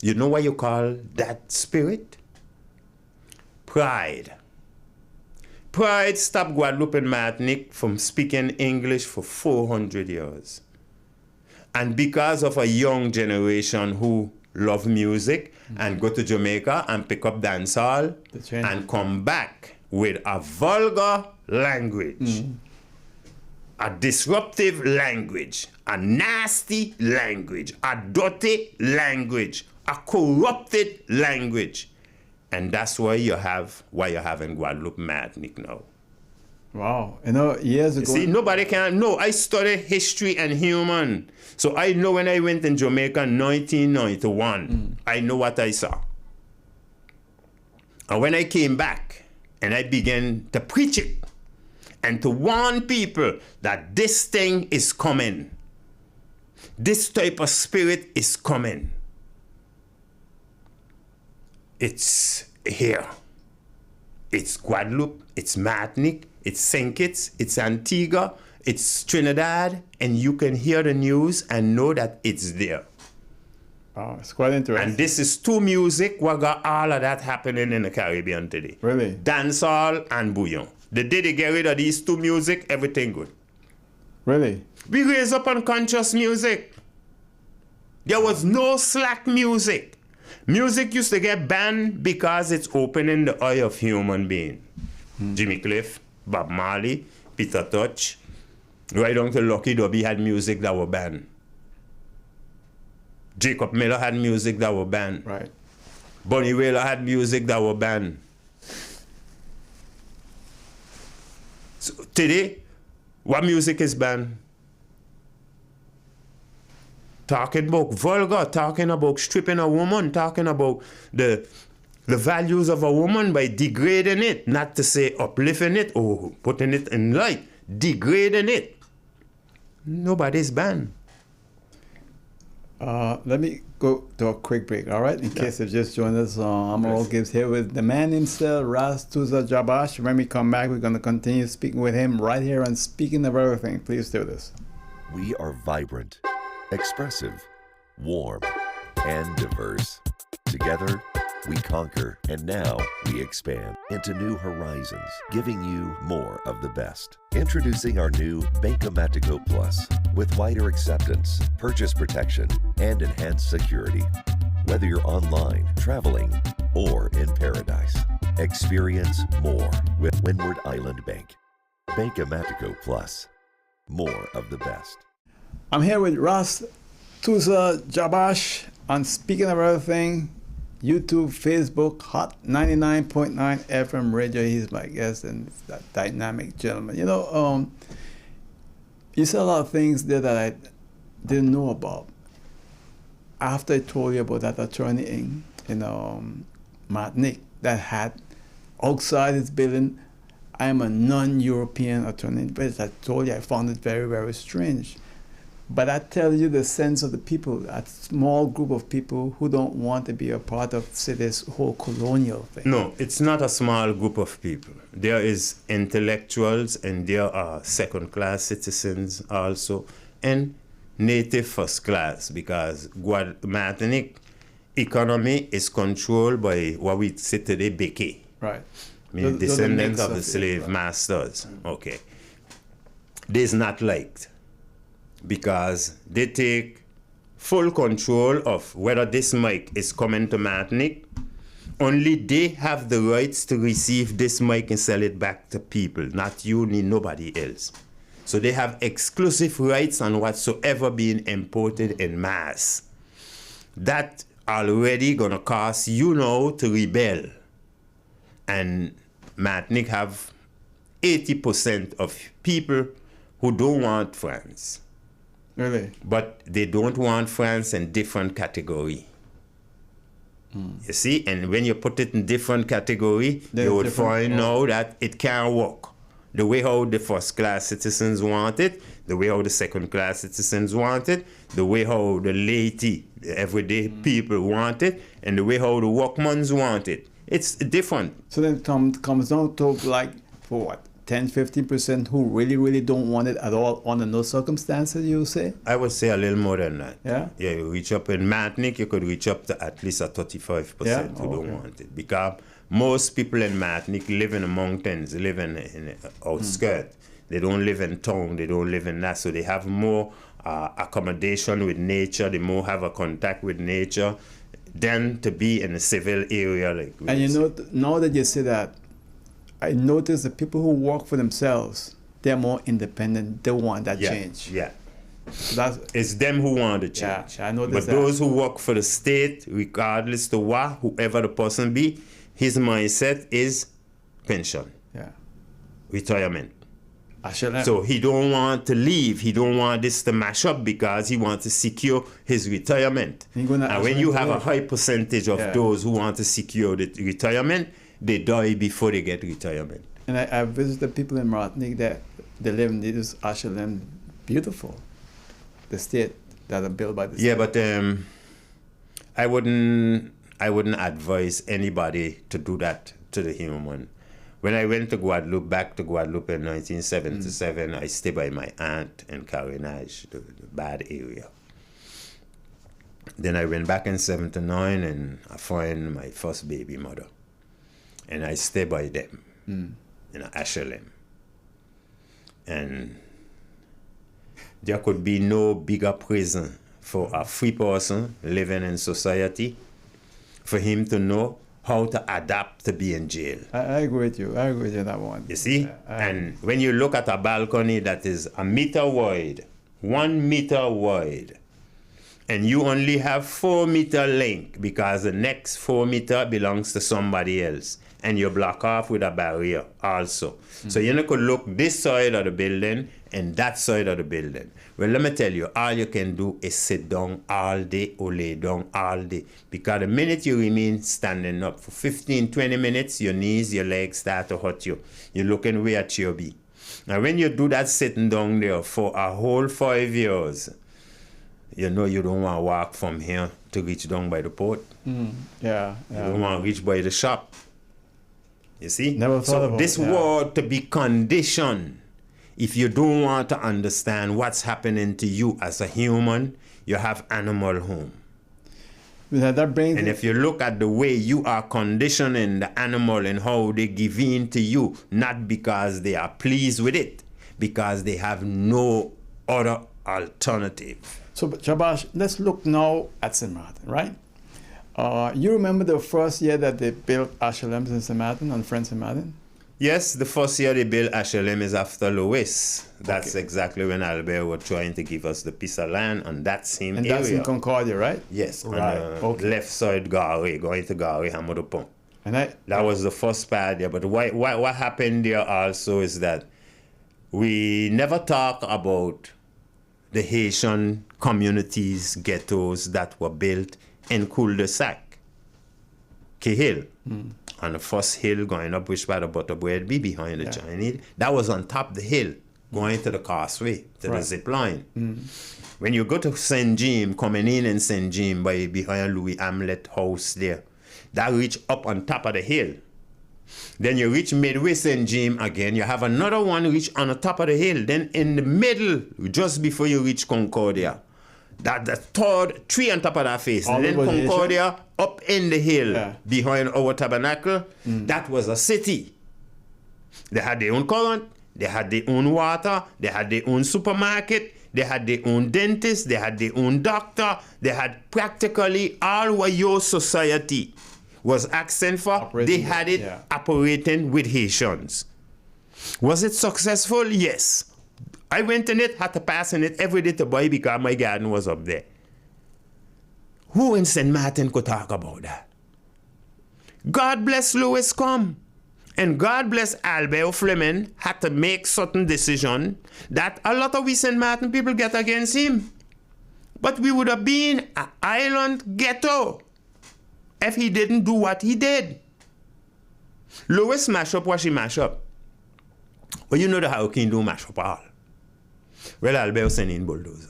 Speaker 2: You know what you call that spirit? Pride. Pride stopped Guadeloupe and Martinique from speaking English for 400 years. And because of a young generation who love music and go to Jamaica and pick up dancehall and come back with a vulgar language, a disruptive language, a nasty language, a dirty language, a corrupted language. And that's why you have in Guadeloupe, Martinique now.
Speaker 1: Wow. You know, years ago.
Speaker 2: See, nobody can know. I study history and human. So I know when I went in Jamaica in 1991, I know what I saw. And when I came back and I began to preach it and to warn people that this thing is coming, this type of spirit is coming. It's here. It's Guadeloupe, it's Martinique, it's St. Kitts, it's Antigua, it's Trinidad, and you can hear the news and know that it's there.
Speaker 1: Wow, it's quite interesting.
Speaker 2: And this is two music what got all of that happening in the Caribbean today.
Speaker 1: Really?
Speaker 2: Dancehall and bouillon. The day they get rid of these two music, everything good.
Speaker 1: Really?
Speaker 2: We raised up on conscious music. There was no slack music. Music used to get banned because it's opening the eye of human being. Jimmy Cliff, Bob Marley, Peter Tosh, right down to Lucky Dubby had music that were banned. Jacob Miller had music that were banned.
Speaker 1: Right.
Speaker 2: Bunny Wailer had music that were banned. So today, what music is banned? Talking about vulgar, talking about stripping a woman, talking about the values of a woman by degrading it, not to say uplifting it or putting it in light, degrading it. Nobody's banned.
Speaker 1: Let me go to a quick break, all right? In case you just joined us, I'm Earl Gibbs here with the man himself, Touzah Jahbash. When we come back, we're going to continue speaking with him right here on Speaking of Everything. Please do this.
Speaker 3: We are vibrant, expressive, warm, and diverse. Together, we conquer, and now we expand into new horizons, giving you more of the best. Introducing our new Banco Matico Plus with wider acceptance, purchase protection, and enhanced security. Whether you're online, traveling, or in paradise, experience more with Windward Island Bank. Banco Matico Plus. More of the best.
Speaker 1: I'm here with Touzah Jahbash on Speaking of Everything, YouTube, Facebook, Hot 99.9 FM radio. He's my guest, and that dynamic gentleman. You know, you said a lot of things there that I didn't know about. After I told you about that attorney in Martinique that had outside his building, I am a non-European attorney, but I told you I found it very, very strange. But I tell you the sense of the people, that small group of people who don't want to be a part of, say, this whole colonial thing.
Speaker 2: No, it's not a small group of people. There is intellectuals and there are second-class citizens also, and native first class, because Martinique economy is controlled by what we say today, Beke.
Speaker 1: Right.
Speaker 2: I mean, descendants of the slave masters. Okay. This is not liked, because they take full control of whether this mic is coming to Martinique. Only they have the rights to receive this mic and sell it back to people, not you, ni nobody else. So they have exclusive rights on whatsoever being imported in mass. That already gonna cause you now to rebel. And Martinique have 80% of people who don't want France.
Speaker 1: Really?
Speaker 2: But they don't want France in different category. You see, and when you put it in different category, you would find out that it can't work. The way how the first class citizens want it, the way how the second class citizens want it, the way how the laity, the everyday people want it, and the way how the workmans want it. It's different.
Speaker 1: So then it comes down to like, for what, 10-15% who really don't want it at all under no circumstances, you say?
Speaker 2: I would say a little more than that.
Speaker 1: Yeah?
Speaker 2: Yeah, you reach up in Maarten, you could reach up to at least a 35% who don't want it. Because most people in Maarten live in the mountains, live in the outskirts. They don't live in town, they don't live in that. So they have more accommodation with nature, they more have a contact with nature than to be in a civil area like
Speaker 1: And you know, now that you say that, I notice the people who work for themselves, they're more independent. They want that change.
Speaker 2: Yeah.
Speaker 1: So
Speaker 2: it's them who want the change.
Speaker 1: Yeah, I noticed
Speaker 2: but
Speaker 1: that.
Speaker 2: those who work for the state, regardless to what, whoever the person be, his mindset is pension.
Speaker 1: Yeah.
Speaker 2: Retirement.
Speaker 1: HLM.
Speaker 2: So he don't want to leave. He don't want this to mash up because he wants to secure his retirement. And when you have a high percentage of those who want to secure the retirement, they die before they get retirement.
Speaker 1: And I visited people in Martinique that they live in this HLM, beautiful. The state that are built by the state.
Speaker 2: Yeah, but I wouldn't advise anybody to do that to the human. When I went to Guadeloupe, back to Guadeloupe in 1977, I stayed by my aunt in Carénage, the bad area. Then I went back in 79 and I found my first baby mother. And I stay by them in HLM. And there could be no bigger prison for a free person living in society for him to know how to adapt to be in jail.
Speaker 1: I agree with you. I agree with you on that one.
Speaker 2: You see? And when you look at a balcony that is 1 meter wide, 1 meter wide, and you only have 4 meter length because the next 4 meter belongs to somebody else, and you block off with a barrier also. So you could look this side of the building and that side of the building. Well, let me tell you, all you can do is sit down all day or lay down all day. Because the minute you remain standing up for 15, 20 minutes, your knees, your legs start to hurt you. You're looking way at your be. Now, when you do that sitting down there for a whole 5 years, you know you don't want to walk from here to reach down by the port.
Speaker 1: Yeah.
Speaker 2: You don't want to reach by the shop. You see?
Speaker 1: Never thought about
Speaker 2: this world to be conditioned. If you don't want to understand what's happening to you as a human, you have animal home.
Speaker 1: That brings
Speaker 2: and if you look at the way you are conditioning the animal and how they give in to you, not because they are pleased with it, because they have no other alternative.
Speaker 1: So, Jahbash, let's look now at St. Maarten, right? You remember the first year that they built HLMs in St. Maarten, on French St. Maarten?
Speaker 2: Yes, the first year they built HLM is after Louis. That's exactly when Albert was trying to give us the piece of land on that same area.
Speaker 1: And that's in Concordia, right?
Speaker 2: Yes,
Speaker 1: right.
Speaker 2: On the left side, Gare, going to Gare, Hamadou Pont.
Speaker 1: And
Speaker 2: that was the first part there. But what happened there also is that we never talk about the Haitian communities, ghettos that were built in cul-de-sac, Hill. On the first hill going up which by the butterbread be behind the Chinese. That was on top of the hill, going to the causeway, to the zip line. When you go to St. James, coming in St. James by behind Louis Hamlet house there, that reach up on top of the hill. Then you reach midway St. James again, you have another one reach on the top of the hill. Then in the middle, just before you reach Concordia, that the third tree on top of that face. And then Concordia up in the hill behind our tabernacle, that was a city. They had their own current, they had their own water, they had their own supermarket, they had their own dentist, they had their own doctor, they had practically all what your society was asking for, they had it operating with Haitians. Was it successful? Yes. I went in it, had to pass in it every day to buy because my garden was up there. Who in St. Maarten could talk about that? God bless Louis come. And God bless Albert Fleming had to make certain decision that a lot of we St. Maarten people get against him. But we would have been an island ghetto if he didn't do what he did. Lois mash up what she mash up. Well, you know the hurricane don't mash up all. Well, Albert send in bulldozer.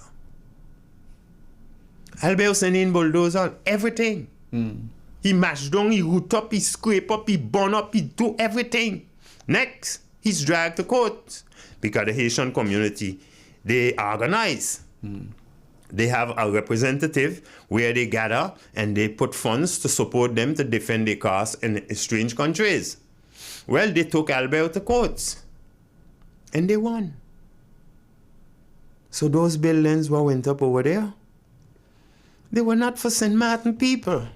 Speaker 2: Albert send in bulldozer on everything. He mash down, he root up, he scrape up, he burn up, he do everything. Next, he's dragged to court because the Haitian community, they organize. They have a representative where they gather and they put funds to support them to defend their cause in strange countries. Well, they took Albert to court and they won. So those buildings what went up over there, they were not for St. Maarten people.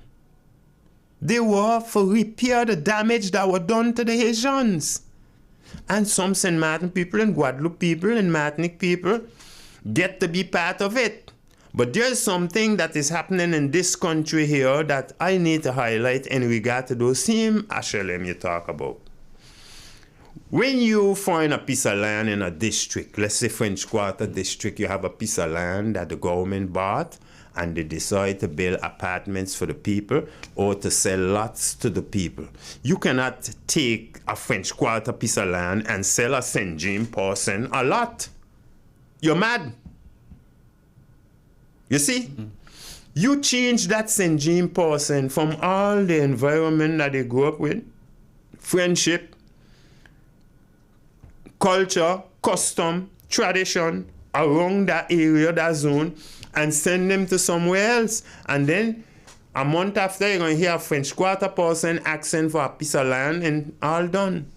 Speaker 2: They were for repair the damage that was done to the Haitians. And some St. Maarten people and Guadeloupe people and Martinique people get to be part of it. But there's something that is happening in this country here that I need to highlight in regard to those same HLM you talk about. When you find a piece of land in a district, let's say French Quarter district, you have a piece of land that the government bought and they decide to build apartments for the people or to sell lots to the people. You cannot take a French Quarter piece of land and sell a St. James person a lot. You're mad. You see? You change that St. James person from all the environment that they grew up with, friendship, culture, custom, tradition, around that area, that zone, and send them to somewhere else. And then a month after, you're going to hear a French Quarter person asking for a piece of land and all done.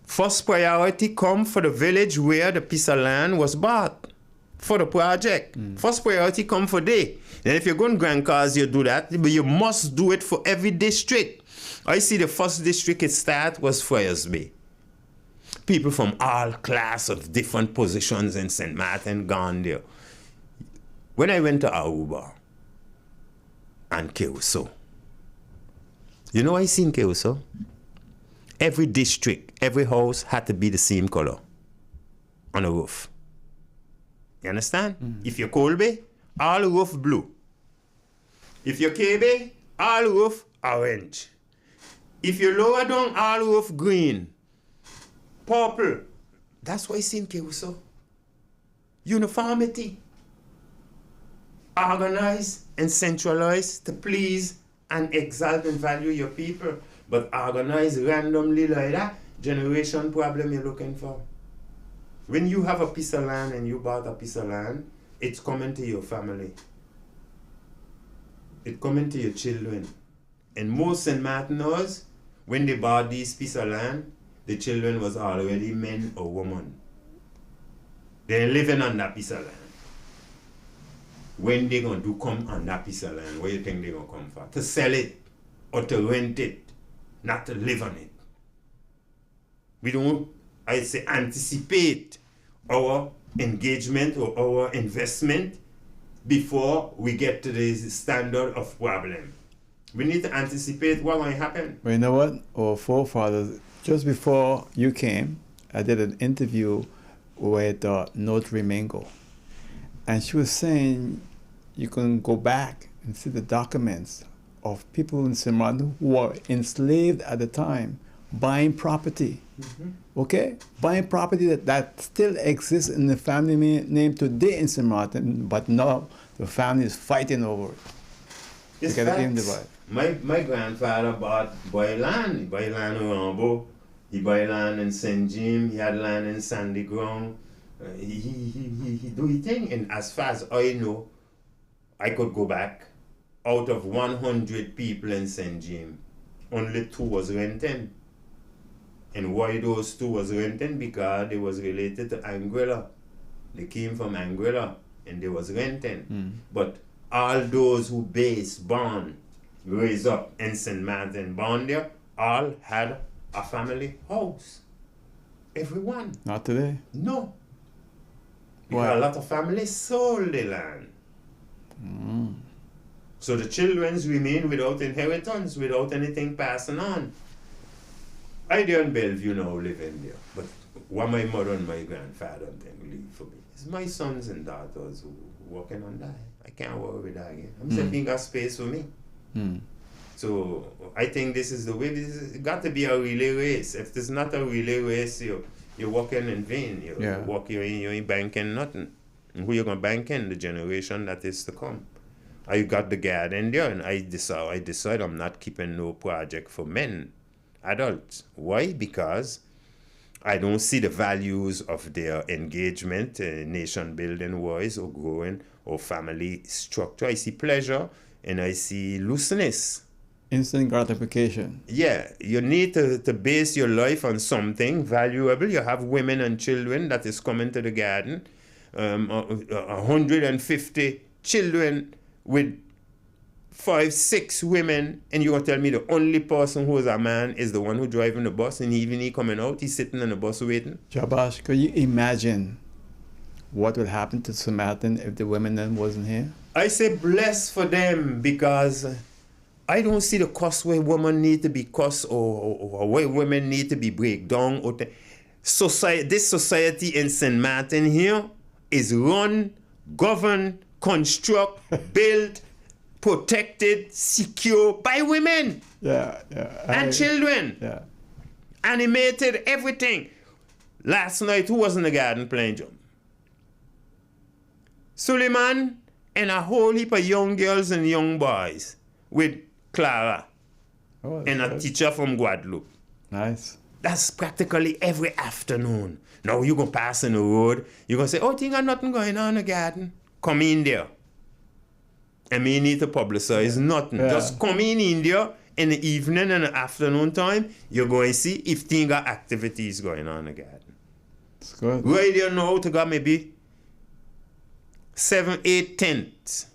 Speaker 2: First priority come for the village where the piece of land was bought for the project. First priority come for they. Then if you're going Grand Cars, you do that, but you must do it for every district. I see the first district it start was Friars Bay. People from all class of different positions in St. Maarten gone there. When I went to Aruba and Keuso, you know I seen Keuso? Every district, every house had to be the same color on the roof. You understand? If you're Colby, all roof blue. If you're KB, all roof orange. If you're lower down, all roof green. Purple. That's why I seen Keuso. Uniformity. Organize and centralize to please and exalt and value your people. But organize randomly like that, generation problem you're looking for. When you have a piece of land and you bought a piece of land, it's coming to your family. It's coming to your children. And most St. Martiners, when they bought this piece of land, the children was already men or women. They're living on that piece of land. When they going to come on that piece of land, where you think they're going to come for? To sell it or to rent it, not to live on it. We don't, I say, anticipate our engagement or our investment before we get to the standard of problem. We need to anticipate what will happen.
Speaker 1: Well, you know what? Our forefathers, just before you came, I did an interview with Notary Mingo. And she was saying you can go back and see the documents of people in St. Maarten who were enslaved at the time, buying property. Okay? Buying property that still exists in the family name today in St. Maarten, but now the family is fighting over it.
Speaker 2: It's facts. My grandfather bought boy land. He bought land in Rambo. He bought land in St. James. He had land in Sandy Ground. He do his thing. And as far as I know, I could go back. Out of 100 people in St. James, only 2 was renting. And why those 2 was renting? Because they was related to Anguilla. They came from Anguilla and they was renting. But all those who based, born, raised up in St. Maarten, born there, all had a family house. Everyone.
Speaker 1: Not today.
Speaker 2: No. Because a lot of families sold the land. So the children remain without inheritance, without anything passing on. I did in Bellevue now living there, but what my mother and my grandfather then leave for me is my sons and daughters who working on that. I can't work with that again. I'm saying got space for me. So I think this is the way. This is got to be a relay race. If there's not a relay race, you're working in vain. You ain't banking nothing. And who you gonna bank in? The generation that is to come. I got the garden there, and I decide I'm not keeping no project for men, adults. Why? Because I don't see the values of their engagement, nation building wise, or growing, or family structure. I see pleasure and I see looseness.
Speaker 1: Instant gratification.
Speaker 2: Yeah, you need to base your life on something valuable. You have women and children that is coming to the garden. 150 children with 5-6 women, and you're gonna tell me the only person who is a man is the one who driving the bus, and even he coming out, he's sitting on the bus waiting.
Speaker 1: Jahbash, could you imagine what would happen to St. Maarten if the women then wasn't here?
Speaker 2: I say bless for them, because I don't see the cost where women need to be cost, or where women need to be break down. This society in St. Maarten here is run, governed, construct, built, protected, secure by women. And children.
Speaker 1: Yeah.
Speaker 2: Animated, everything. Last night, who was in the garden playing drum? Suleiman and a whole heap of young girls and young boys with Clara and a teacher from Guadeloupe.
Speaker 1: Nice.
Speaker 2: That's practically every afternoon. Now you go pass in the road, you gonna say, oh, think got nothing going on in the garden. Come in there. And me need to publicize nothing. Just come in there in the evening and the afternoon time, you're going to see if things got activities going on in the garden.
Speaker 1: It's good.
Speaker 2: Right there now to got maybe 7, 8 tents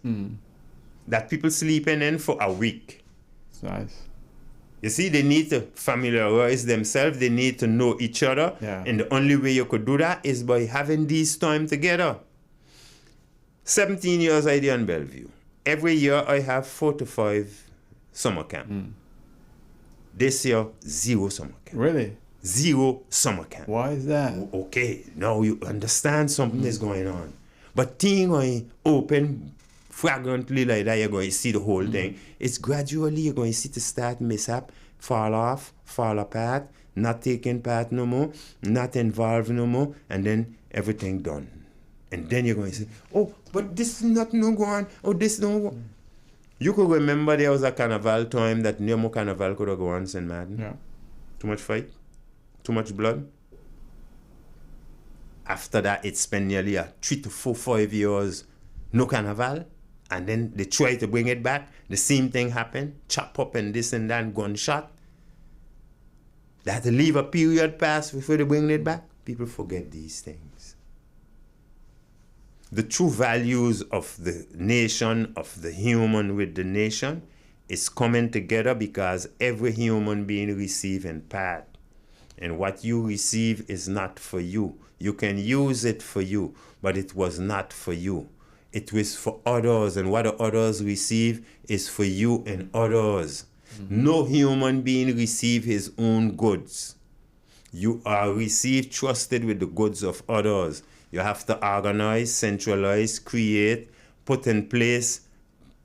Speaker 2: that people sleeping in for a week.
Speaker 1: It's nice.
Speaker 2: You see, they need to familiarize themselves. They need to know each other.
Speaker 1: Yeah.
Speaker 2: And the only way you could do that is by having these time together. 17 years I did in Bellevue. Every year I have 4 to 5 summer camp. This year, 0 summer camp.
Speaker 1: Really?
Speaker 2: 0 summer camp.
Speaker 1: Why is that?
Speaker 2: Okay, now you understand something is going on. But things going open flagrantly like that, you're going to see the whole thing. It's gradually you're going to see to start mishap, fall off, fall apart, not taking part no more, not involved no more, and then everything done. And then you're going to say, oh, but this is not no go on, oh, this don't go. You could remember there was a carnival time that no more carnival could have gone on St. Maarten.
Speaker 1: Yeah.
Speaker 2: Too much fight, too much blood. After that, it spent nearly 3 to 4, 5 years, no carnival. And then they try to bring it back. The same thing happened. Chop up and this and that, gunshot. They had to leave a period pass before they bring it back. People forget these things. The true values of the nation, of the human with the nation, is coming together because every human being receives in part. And what you receive is not for you. You can use it for you, but it was not for you. It was for others, and what the others receive is for you and others. No human being receive his own goods. You are received, trusted with the goods of others. You have to organize, centralize, create, put in place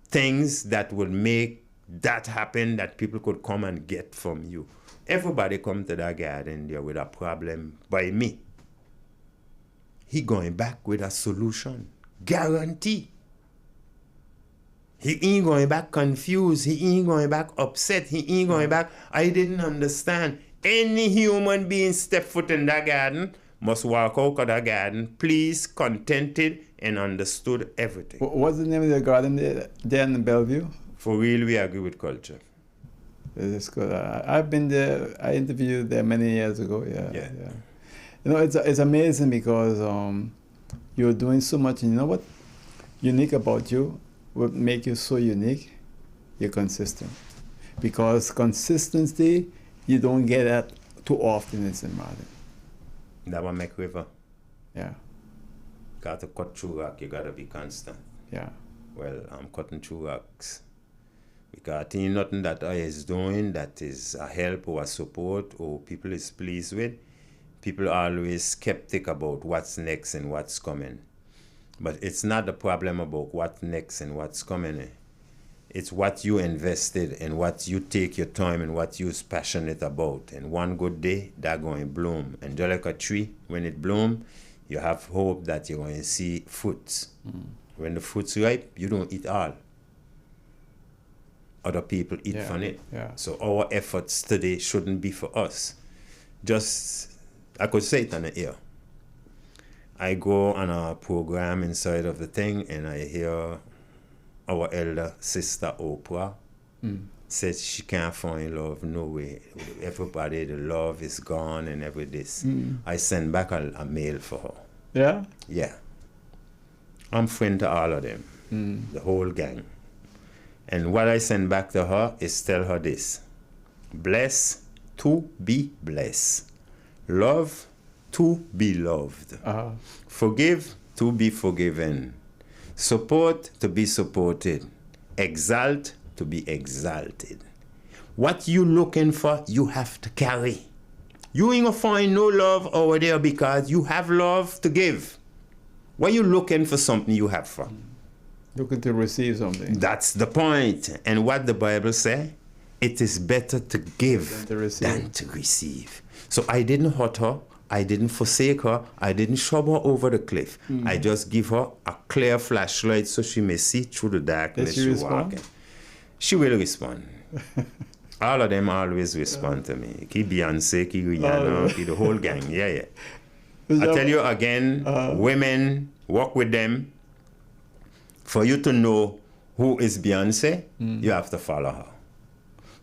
Speaker 2: things that would make that happen, that people could come and get from you. Everybody come to that garden there with a problem by me. He going back with a solution. Guarantee. He ain't going back confused. He ain't going back upset. He ain't going back, I didn't understand. Any human being step foot in that garden must walk out of that garden, pleased, contented, and understood everything.
Speaker 1: What's the name of the garden there in Bellevue?
Speaker 2: For real, we agree with culture.
Speaker 1: It's good. I've been there. I interviewed there many years ago. Yeah. You know, it's amazing because you're doing so much. And you know what? Unique about you, what make you so unique? You're consistent. Because consistency, you don't get that too often in St. Maarten.
Speaker 2: That one make river.
Speaker 1: Yeah.
Speaker 2: Got to cut through rock. You got to be constant.
Speaker 1: Yeah.
Speaker 2: Well, I'm cutting through rocks Because ain't nothing that I is doing that is a help or a support or people is pleased with. People are always skeptic about what's next and what's coming. But it's not the problem about what's next and what's coming. It's what you invested and what you take your time and what you're passionate about. And one good day, that going to bloom. And just like a tree, when it blooms, you have hope that you're going to see fruits. When the fruit's ripe, you don't eat all. Other people eat from it.
Speaker 1: Yeah.
Speaker 2: So our efforts today shouldn't be for us. Just, I could say it on the ear. I go on a program inside of the thing and I hear our elder sister Oprah says she can't find love no way. Everybody, the love is gone and every this. I send back a mail for her.
Speaker 1: Yeah?
Speaker 2: Yeah. I'm friend to all of them, the whole gang. And what I send back to her is tell her this. Bless to be blessed. Love to be loved. Forgive to be forgiven. Support to be supported. Exalt to be exalted. What you looking for, you have to carry. You ain't gonna find no love over there because you have love to give. Why you looking for something you have for?
Speaker 1: Looking to receive something.
Speaker 2: That's the point. And what the Bible say? It is better to give than to receive. So I didn't hurt her. I didn't forsake her. I didn't shove her over the cliff. I just give her a clear flashlight so she may see through the darkness she's walking. She will respond. All of them always respond to me. Ki Beyonce, ki Rihanna, ki the whole gang. Yeah. I tell you again, women, walk with them. For you to know who is Beyonce, you have to follow her.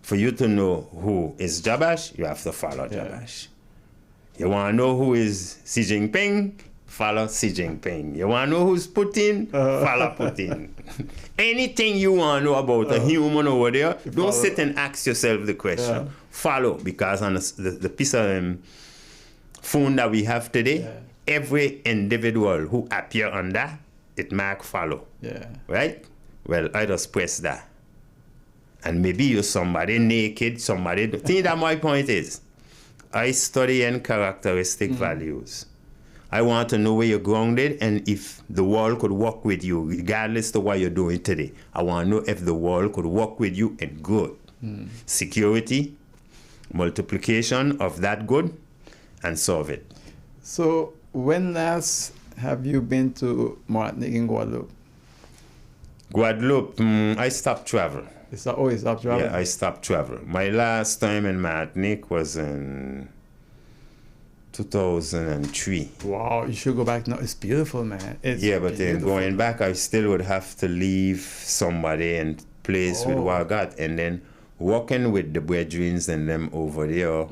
Speaker 2: For you to know who is Jahbash, you have to follow Jahbash. You want to know who is Xi Jinping? Follow Xi Jinping. You want to know who's Putin? Follow Putin. Anything you want to know about a human over there, don't sit and ask yourself the question. Follow, because on the piece of phone that we have today, every individual who appear on that, it mark follow. Right? Well, I just press that. And maybe you're somebody naked, somebody... think that my point is. I study and characteristic values. I want to know where you're grounded and if the world could work with you, regardless of what you're doing today. I want to know if the world could work with you in good. Security, multiplication of that good, and solve it.
Speaker 1: So when last have you been to Martinique in Guadeloupe?
Speaker 2: Guadeloupe, I stopped travel.
Speaker 1: You stopped traveling?
Speaker 2: Yeah, I stopped travel. My last time in Martinique was in 2003.
Speaker 1: Wow, you should go back now. It's beautiful, man. It's
Speaker 2: but then going back, I still would have to leave somebody and place with what I got. And then working with the brethren and them over there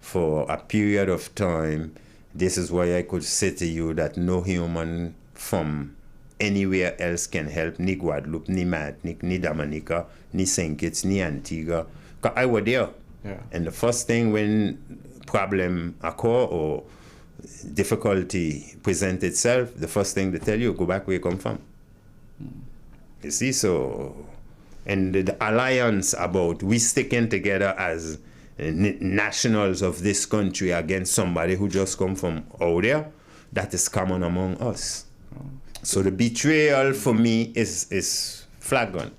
Speaker 2: for a period of time. This is why I could say to you that no human from anywhere else can help, ni Guadeloupe, ni Martinique, ni Dominica, ni St. Kitts, ni Antigua. Because I was there. And the first thing when problem occur or difficulty present itself, the first thing they tell you, go back where you come from. You see, so, and the alliance about we sticking together as nationals of this country against somebody who just come from out there, that is common among us. So the betrayal for me is flagrant.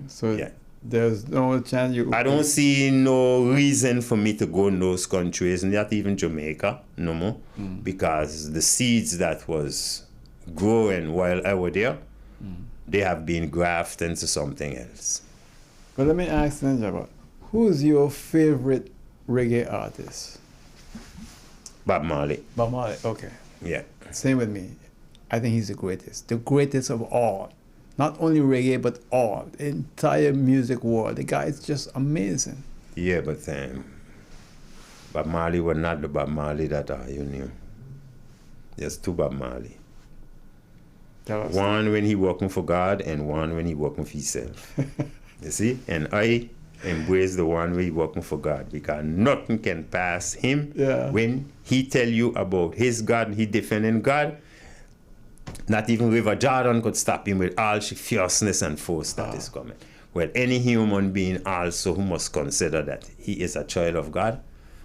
Speaker 1: So there's no chance you...
Speaker 2: I don't see no reason for me to go in those countries, not even Jamaica, no more, because the seeds that was growing while I was there, they have been grafted into something else.
Speaker 1: But let me ask then, Jahbash, who's your favorite reggae artist?
Speaker 2: Bob Marley.
Speaker 1: Bob Marley, okay.
Speaker 2: Yeah.
Speaker 1: Same with me. I think he's the greatest of all. Not only reggae, but all. The entire music world. The guy is just amazing.
Speaker 2: Yeah, but Bob Marley was not the Bob Marley that you knew. There's two Bob Marley. One when he working for God and one when he working for himself. You see? And I embrace the one where he working for God because nothing can pass him when he tell you about his God, he defending God. Not even River Jordan could stop him with all the fierceness and force that is coming. Well, any human being also who must consider that he is a child of God,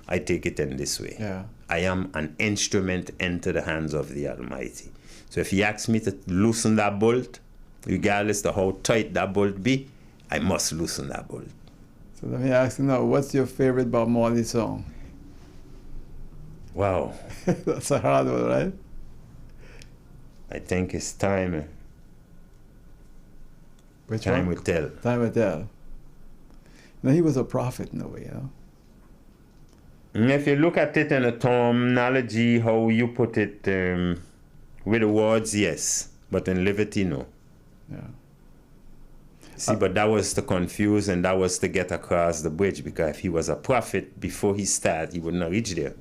Speaker 2: I take it in this way.
Speaker 1: Yeah.
Speaker 2: I am an instrument into the hands of the Almighty. So if he asks me to loosen that bolt, regardless of how tight that bolt be, I must loosen that bolt.
Speaker 1: So let me ask you now, what's your favorite Bob Marley song?
Speaker 2: Wow.
Speaker 1: That's a hard one, right?
Speaker 2: I think it's time.
Speaker 1: Which
Speaker 2: Time
Speaker 1: one?
Speaker 2: will tell.
Speaker 1: Time will tell. Now, he was a prophet in a way, you know?
Speaker 2: And if you look at it in a terminology, how you put it, with the words, yes, but in liberty, no.
Speaker 1: Yeah.
Speaker 2: See, but that was to confuse and that was to get across the bridge, because if he was a prophet before he started, he would not reach there.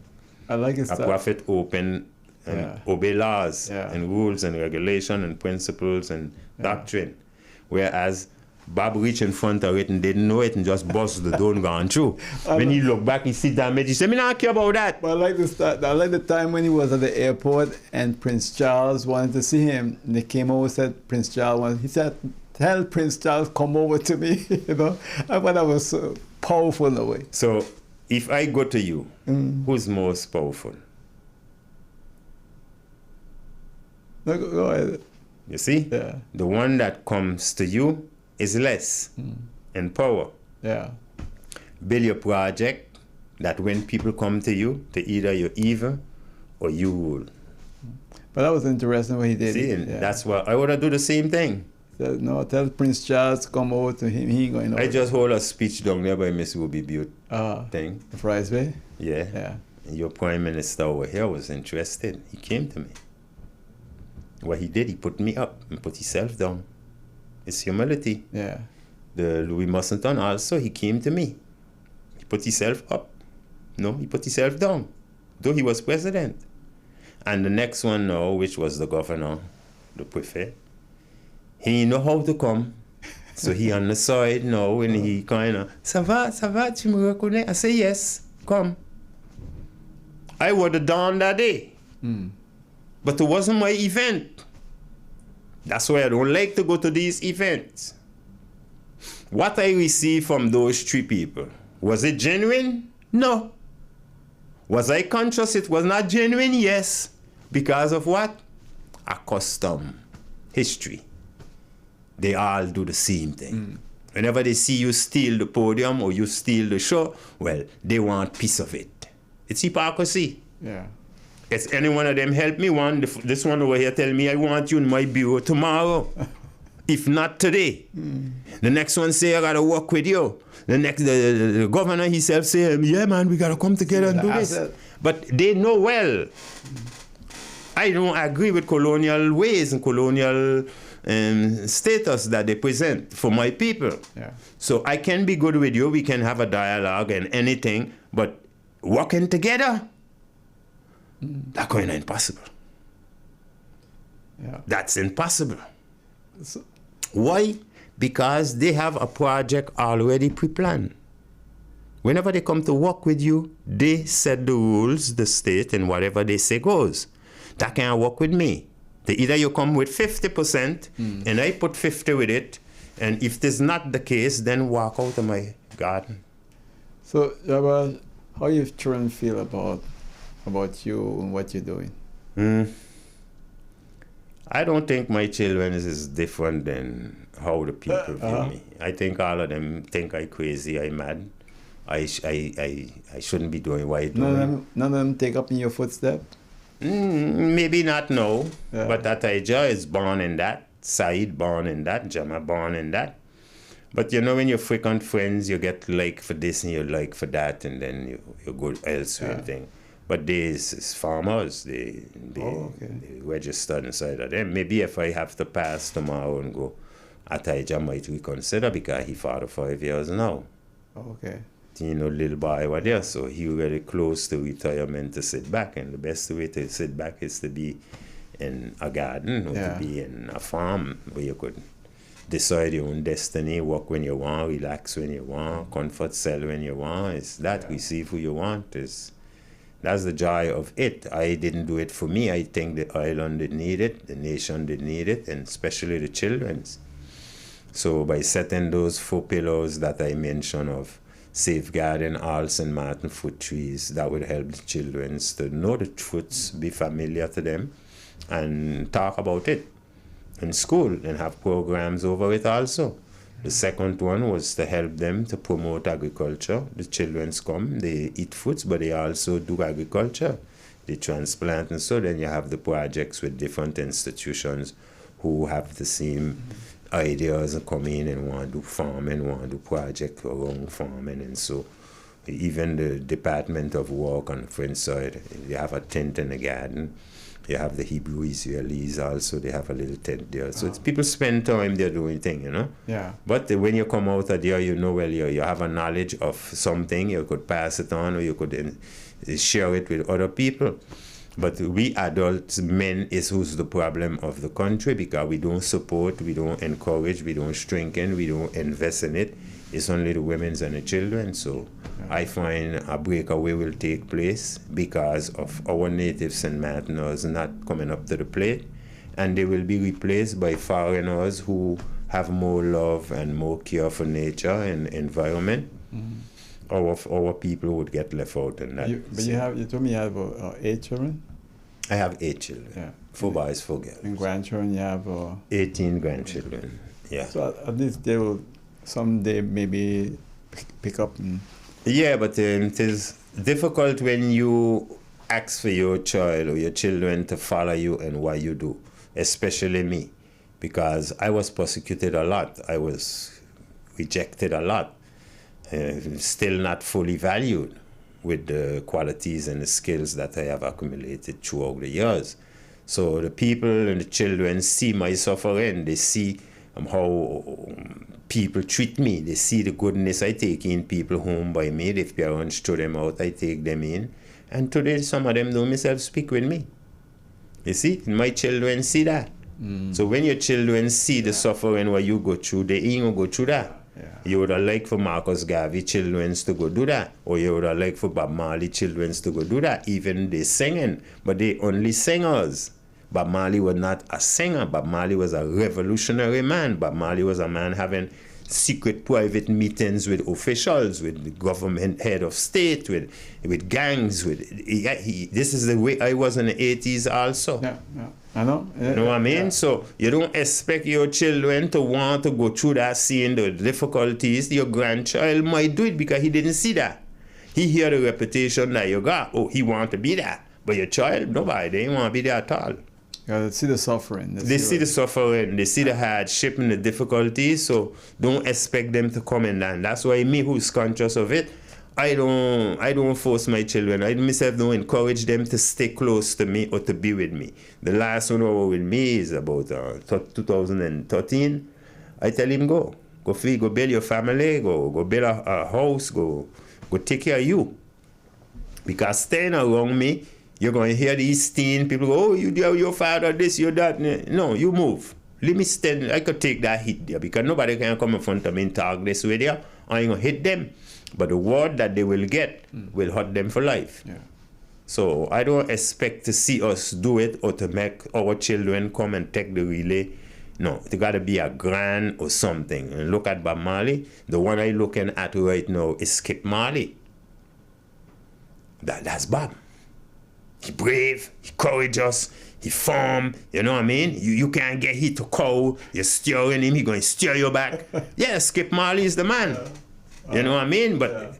Speaker 1: I like his
Speaker 2: A prophet open and
Speaker 1: Yeah.
Speaker 2: obey laws
Speaker 1: Yeah.
Speaker 2: and rules and regulation and principles and doctrine. Whereas Bob reached in front of it and didn't know it and just bust the door and gone through. When he looked back, he sit down and he said, "Me not care about that."
Speaker 1: But I like the time when he was at the airport and Prince Charles wanted to see him. And they came over and said, Prince Charles, he said, "Tell Prince Charles, come over to me." You know, I thought that was so powerful in a way.
Speaker 2: So if I go to you, who's most powerful?
Speaker 1: No, go ahead.
Speaker 2: You see?
Speaker 1: Yeah.
Speaker 2: The one that comes to you is less in power.
Speaker 1: Yeah.
Speaker 2: Build your project that when people come to you, to either you're evil or you rule.
Speaker 1: But that was interesting what he did.
Speaker 2: See, and that's why I would do the same thing.
Speaker 1: Said, no, tell Prince Charles to come over to him. He ain't going over.
Speaker 2: I just hold a speech down there by Miss Ruby Butte thing.
Speaker 1: The Price Way?
Speaker 2: Yeah.
Speaker 1: Yeah.
Speaker 2: And your prime minister over here was interested. He came to me. What he did, he put me up and put himself down. It's humility.
Speaker 1: Yeah.
Speaker 2: The Louis Musselton also, he came to me. He put himself up. No, he put himself down, though he was president. And the next one now, which was the governor, the prefect, he know how to come. So he on the side now, and he kind of, ça va, tu me reconnais? I say, yes, come. I would have done that day. But it wasn't my event. That's why I don't like to go to these events. What I received from those three people, was it genuine? No. Was I conscious it was not genuine? Yes. Because of what? A custom, history. They all do the same thing. Whenever they see you steal the podium or you steal the show, well, they want piece of it. It's hypocrisy.
Speaker 1: Yeah.
Speaker 2: Has any one of them help me? This one over here tell me I want you in my bureau tomorrow. If not today. The next one say I gotta work with you. The governor himself say, yeah man, we gotta come together and do this. But they know well. I don't agree with colonial ways and colonial status that they present for my people.
Speaker 1: Yeah.
Speaker 2: So I can be good with you, we can have a dialogue and anything, but working together, that's kind of impossible.
Speaker 1: Yeah.
Speaker 2: That's impossible.
Speaker 1: So,
Speaker 2: Why? Because they have a project already pre-planned. Whenever they come to work with you, they set the rules, the state, and whatever they say goes. That can't work with me. Either you come with 50% and I put 50 with it, and if this is not the case, then walk out of my garden.
Speaker 1: so Jahbash, how your children feel about you and what you're doing?
Speaker 2: I don't think my children is different than how the people view me. I think all of them think I crazy, I mad. I shouldn't be doing what I do.
Speaker 1: None of them take up in your footsteps?
Speaker 2: Maybe not now,
Speaker 1: Yeah.
Speaker 2: but Ataija is born in that. Said born in that. Jama born in that. But you know, when you're frequent friends, you get like for this and you like for that, and then you go elsewhere and thing. But these is farmers, they registered inside of them. Maybe if I have to pass tomorrow and go, Ataija might reconsider because he father 5 years now.
Speaker 1: Okay.
Speaker 2: You know, little boy was there, so he really close to retirement to sit back, and the best way to sit back is to be in a garden or to be in a farm where you could decide your own destiny, work when you want, relax when you want, comfort sell when you want. It's that, receive who you want. That's the joy of it. I didn't do it for me. I think the island did need it, the nation did need it, and especially the children's. So by setting those 4 pillars that I mentioned of safeguarding all St. Maarten fruit trees, that would help the children to know the truths, be familiar to them, and talk about it in school and have programs over it also. The second one was to help them to promote agriculture. The children come, they eat fruits, but they also do agriculture. They transplant, and so then you have the projects with different institutions who have the same ideas and come in and want to do farming, want to do projects around farming, and so even the Department of Work on the French side, they have a tent in the garden. You have the Hebrew Israelis also, they have a little tent there. So it's people spend time there doing things, you know?
Speaker 1: Yeah.
Speaker 2: But when you come out of there, you know, well, you have a knowledge of something, you could pass it on, or you could share it with other people. But we adults, men, is who's the problem of the country, because we don't support, we don't encourage, we don't strengthen, we don't invest in it. It's only the women and the children. So I find a breakaway will take place because of our native St. Martiners not coming up to the plate, and they will be replaced by foreigners who have more love and more care for nature and environment. Our people would get left out in that.
Speaker 1: You told me you have 8 children?
Speaker 2: I have 8 children.
Speaker 1: Yeah.
Speaker 2: 4 boys, 4 girls.
Speaker 1: And grandchildren, you have
Speaker 2: 18 grandchildren. Yeah.
Speaker 1: So at least they will someday maybe pick up.
Speaker 2: Yeah, but it is difficult when you ask for your child or your children to follow you in what you do, especially me, because I was persecuted a lot. I was rejected a lot. Still not fully valued with the qualities and the skills that I have accumulated throughout the years. So the people and the children see my suffering. They see how people treat me. They see the goodness I take in people home by me. If parents throw them out, I take them in. And today some of them don't myself speak with me. You see, my children see that. So when your children see the suffering what you go through, they ain't gonna go through that.
Speaker 1: Yeah.
Speaker 2: You would have liked for Marcus Garvey children to go do that, or you would have liked for Bob Marley children to go do that. Even they singing, but they only singers. Bob Marley was not a singer. Bob Marley was a revolutionary man. Bob Marley was a man having secret private meetings with officials, with the government head of state, with gangs. This is the way I was in the 80s also.
Speaker 1: Yeah. I know.
Speaker 2: You know what I mean? Yeah. So you don't expect your children to want to go through that, seeing the difficulties. Your grandchild might do it because he didn't see that. He hear the reputation that you got. Oh, he want to be that. But your child, nobody, they ain't want to be there at all.
Speaker 1: Yeah, they see the suffering.
Speaker 2: They see the suffering. They see the hardship and the difficulties. So don't expect them to come in and that's why me, who's conscious of it, I don't force my children. I myself don't encourage them to stay close to me or to be with me. The last one who was with me is about 2013. I tell him go build your family, go build a house, go take care of you. Because staying around me, you're going to hear these teen people go, oh, your father this, your that. No, you move. Let me stand. I could take that hit there because nobody can come in front of me and talk this way there. I ain't going to hit them. But the word that they will get will hurt them for life.
Speaker 1: Yeah.
Speaker 2: So I don't expect to see us do it or to make our children come and take the relay. No, it got to be a grand or something. And look at Bob Marley. The one I'm looking at right now is Skip Marley. That's Bob. He brave, he courageous, he firm, you know what I mean? You can't get hit to cow, you're steering him, he going to steer you back. Yeah, Skip Marley is the man. You know what I mean? But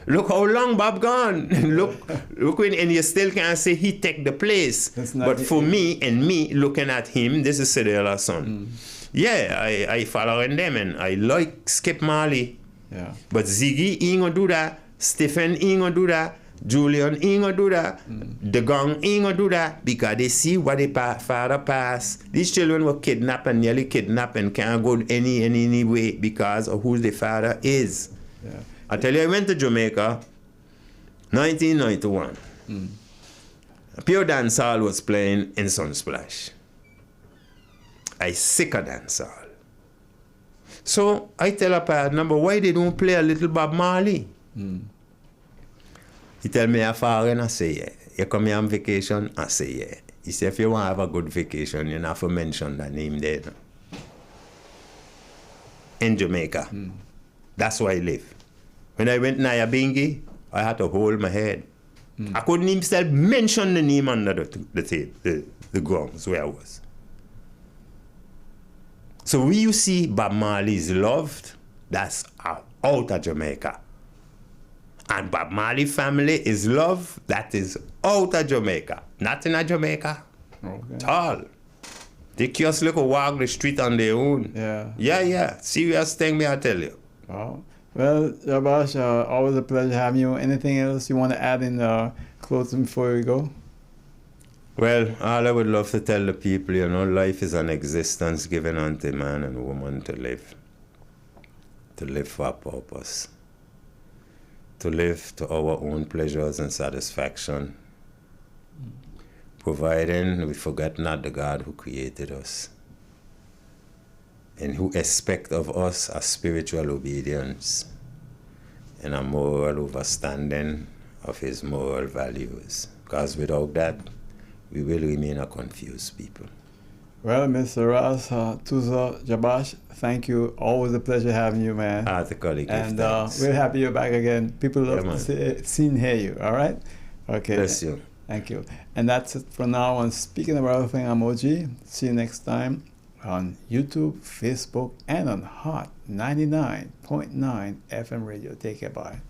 Speaker 2: look how long Bob gone. look when, and you still can't say he take the place. But for me and me looking at him, this is Cedela's son. Yeah, I following them and I like Skip Marley.
Speaker 1: Yeah.
Speaker 2: But Ziggy ain't gonna do that. Stephen ain't gonna do that. Julian ain't gonna do that. The gang ain't gonna do that because they see what their father passed. These children were kidnapped and nearly kidnapped and can't go any way because of who their father is.
Speaker 1: Yeah.
Speaker 2: I tell you, I went to Jamaica 1991. A pure dancehall was playing in Sunsplash. I sick of dancehall. So I tell a partner, but why they don't play a little Bob Marley? He tell me, I'm foreign, I say, yeah. You come here on vacation, I say, yeah. He say, if you want to have a good vacation, you have to mention that name there. in Jamaica. That's where I live. When I went Nyabingi, I had to hold my head. I couldn't even still mention the name under the grounds where I was. So when you see Bob Marley's loved, that's out of Jamaica. And Bob Marley family is loved, that is out of Jamaica. Not in Jamaica at all. They just look walk the street on their own. Yeah. Serious thing, me I tell you.
Speaker 1: Wow. Well, Jahbash, always a pleasure having you. Anything else you want to add in closing before we go?
Speaker 2: Well, all I would love to tell the people, life is an existence given unto man and woman to live for a purpose, to live to our own pleasures and satisfaction, providing we forget not the God who created us and who expect of us a spiritual obedience and a moral overstanding of his moral values. Because without that, we will remain a confused people.
Speaker 1: Well, Mr. Ross, Touzah, Jahbash, thank you. Always a pleasure having you, man.
Speaker 2: And
Speaker 1: we're happy you're back again. People love to see and hear you, all right? Okay.
Speaker 2: Bless you.
Speaker 1: Thank you. And that's it for now on Speaking About Everything. I'm OG. See you next time on YouTube, Facebook, and on Hot 99.9 FM radio. Take care. Bye.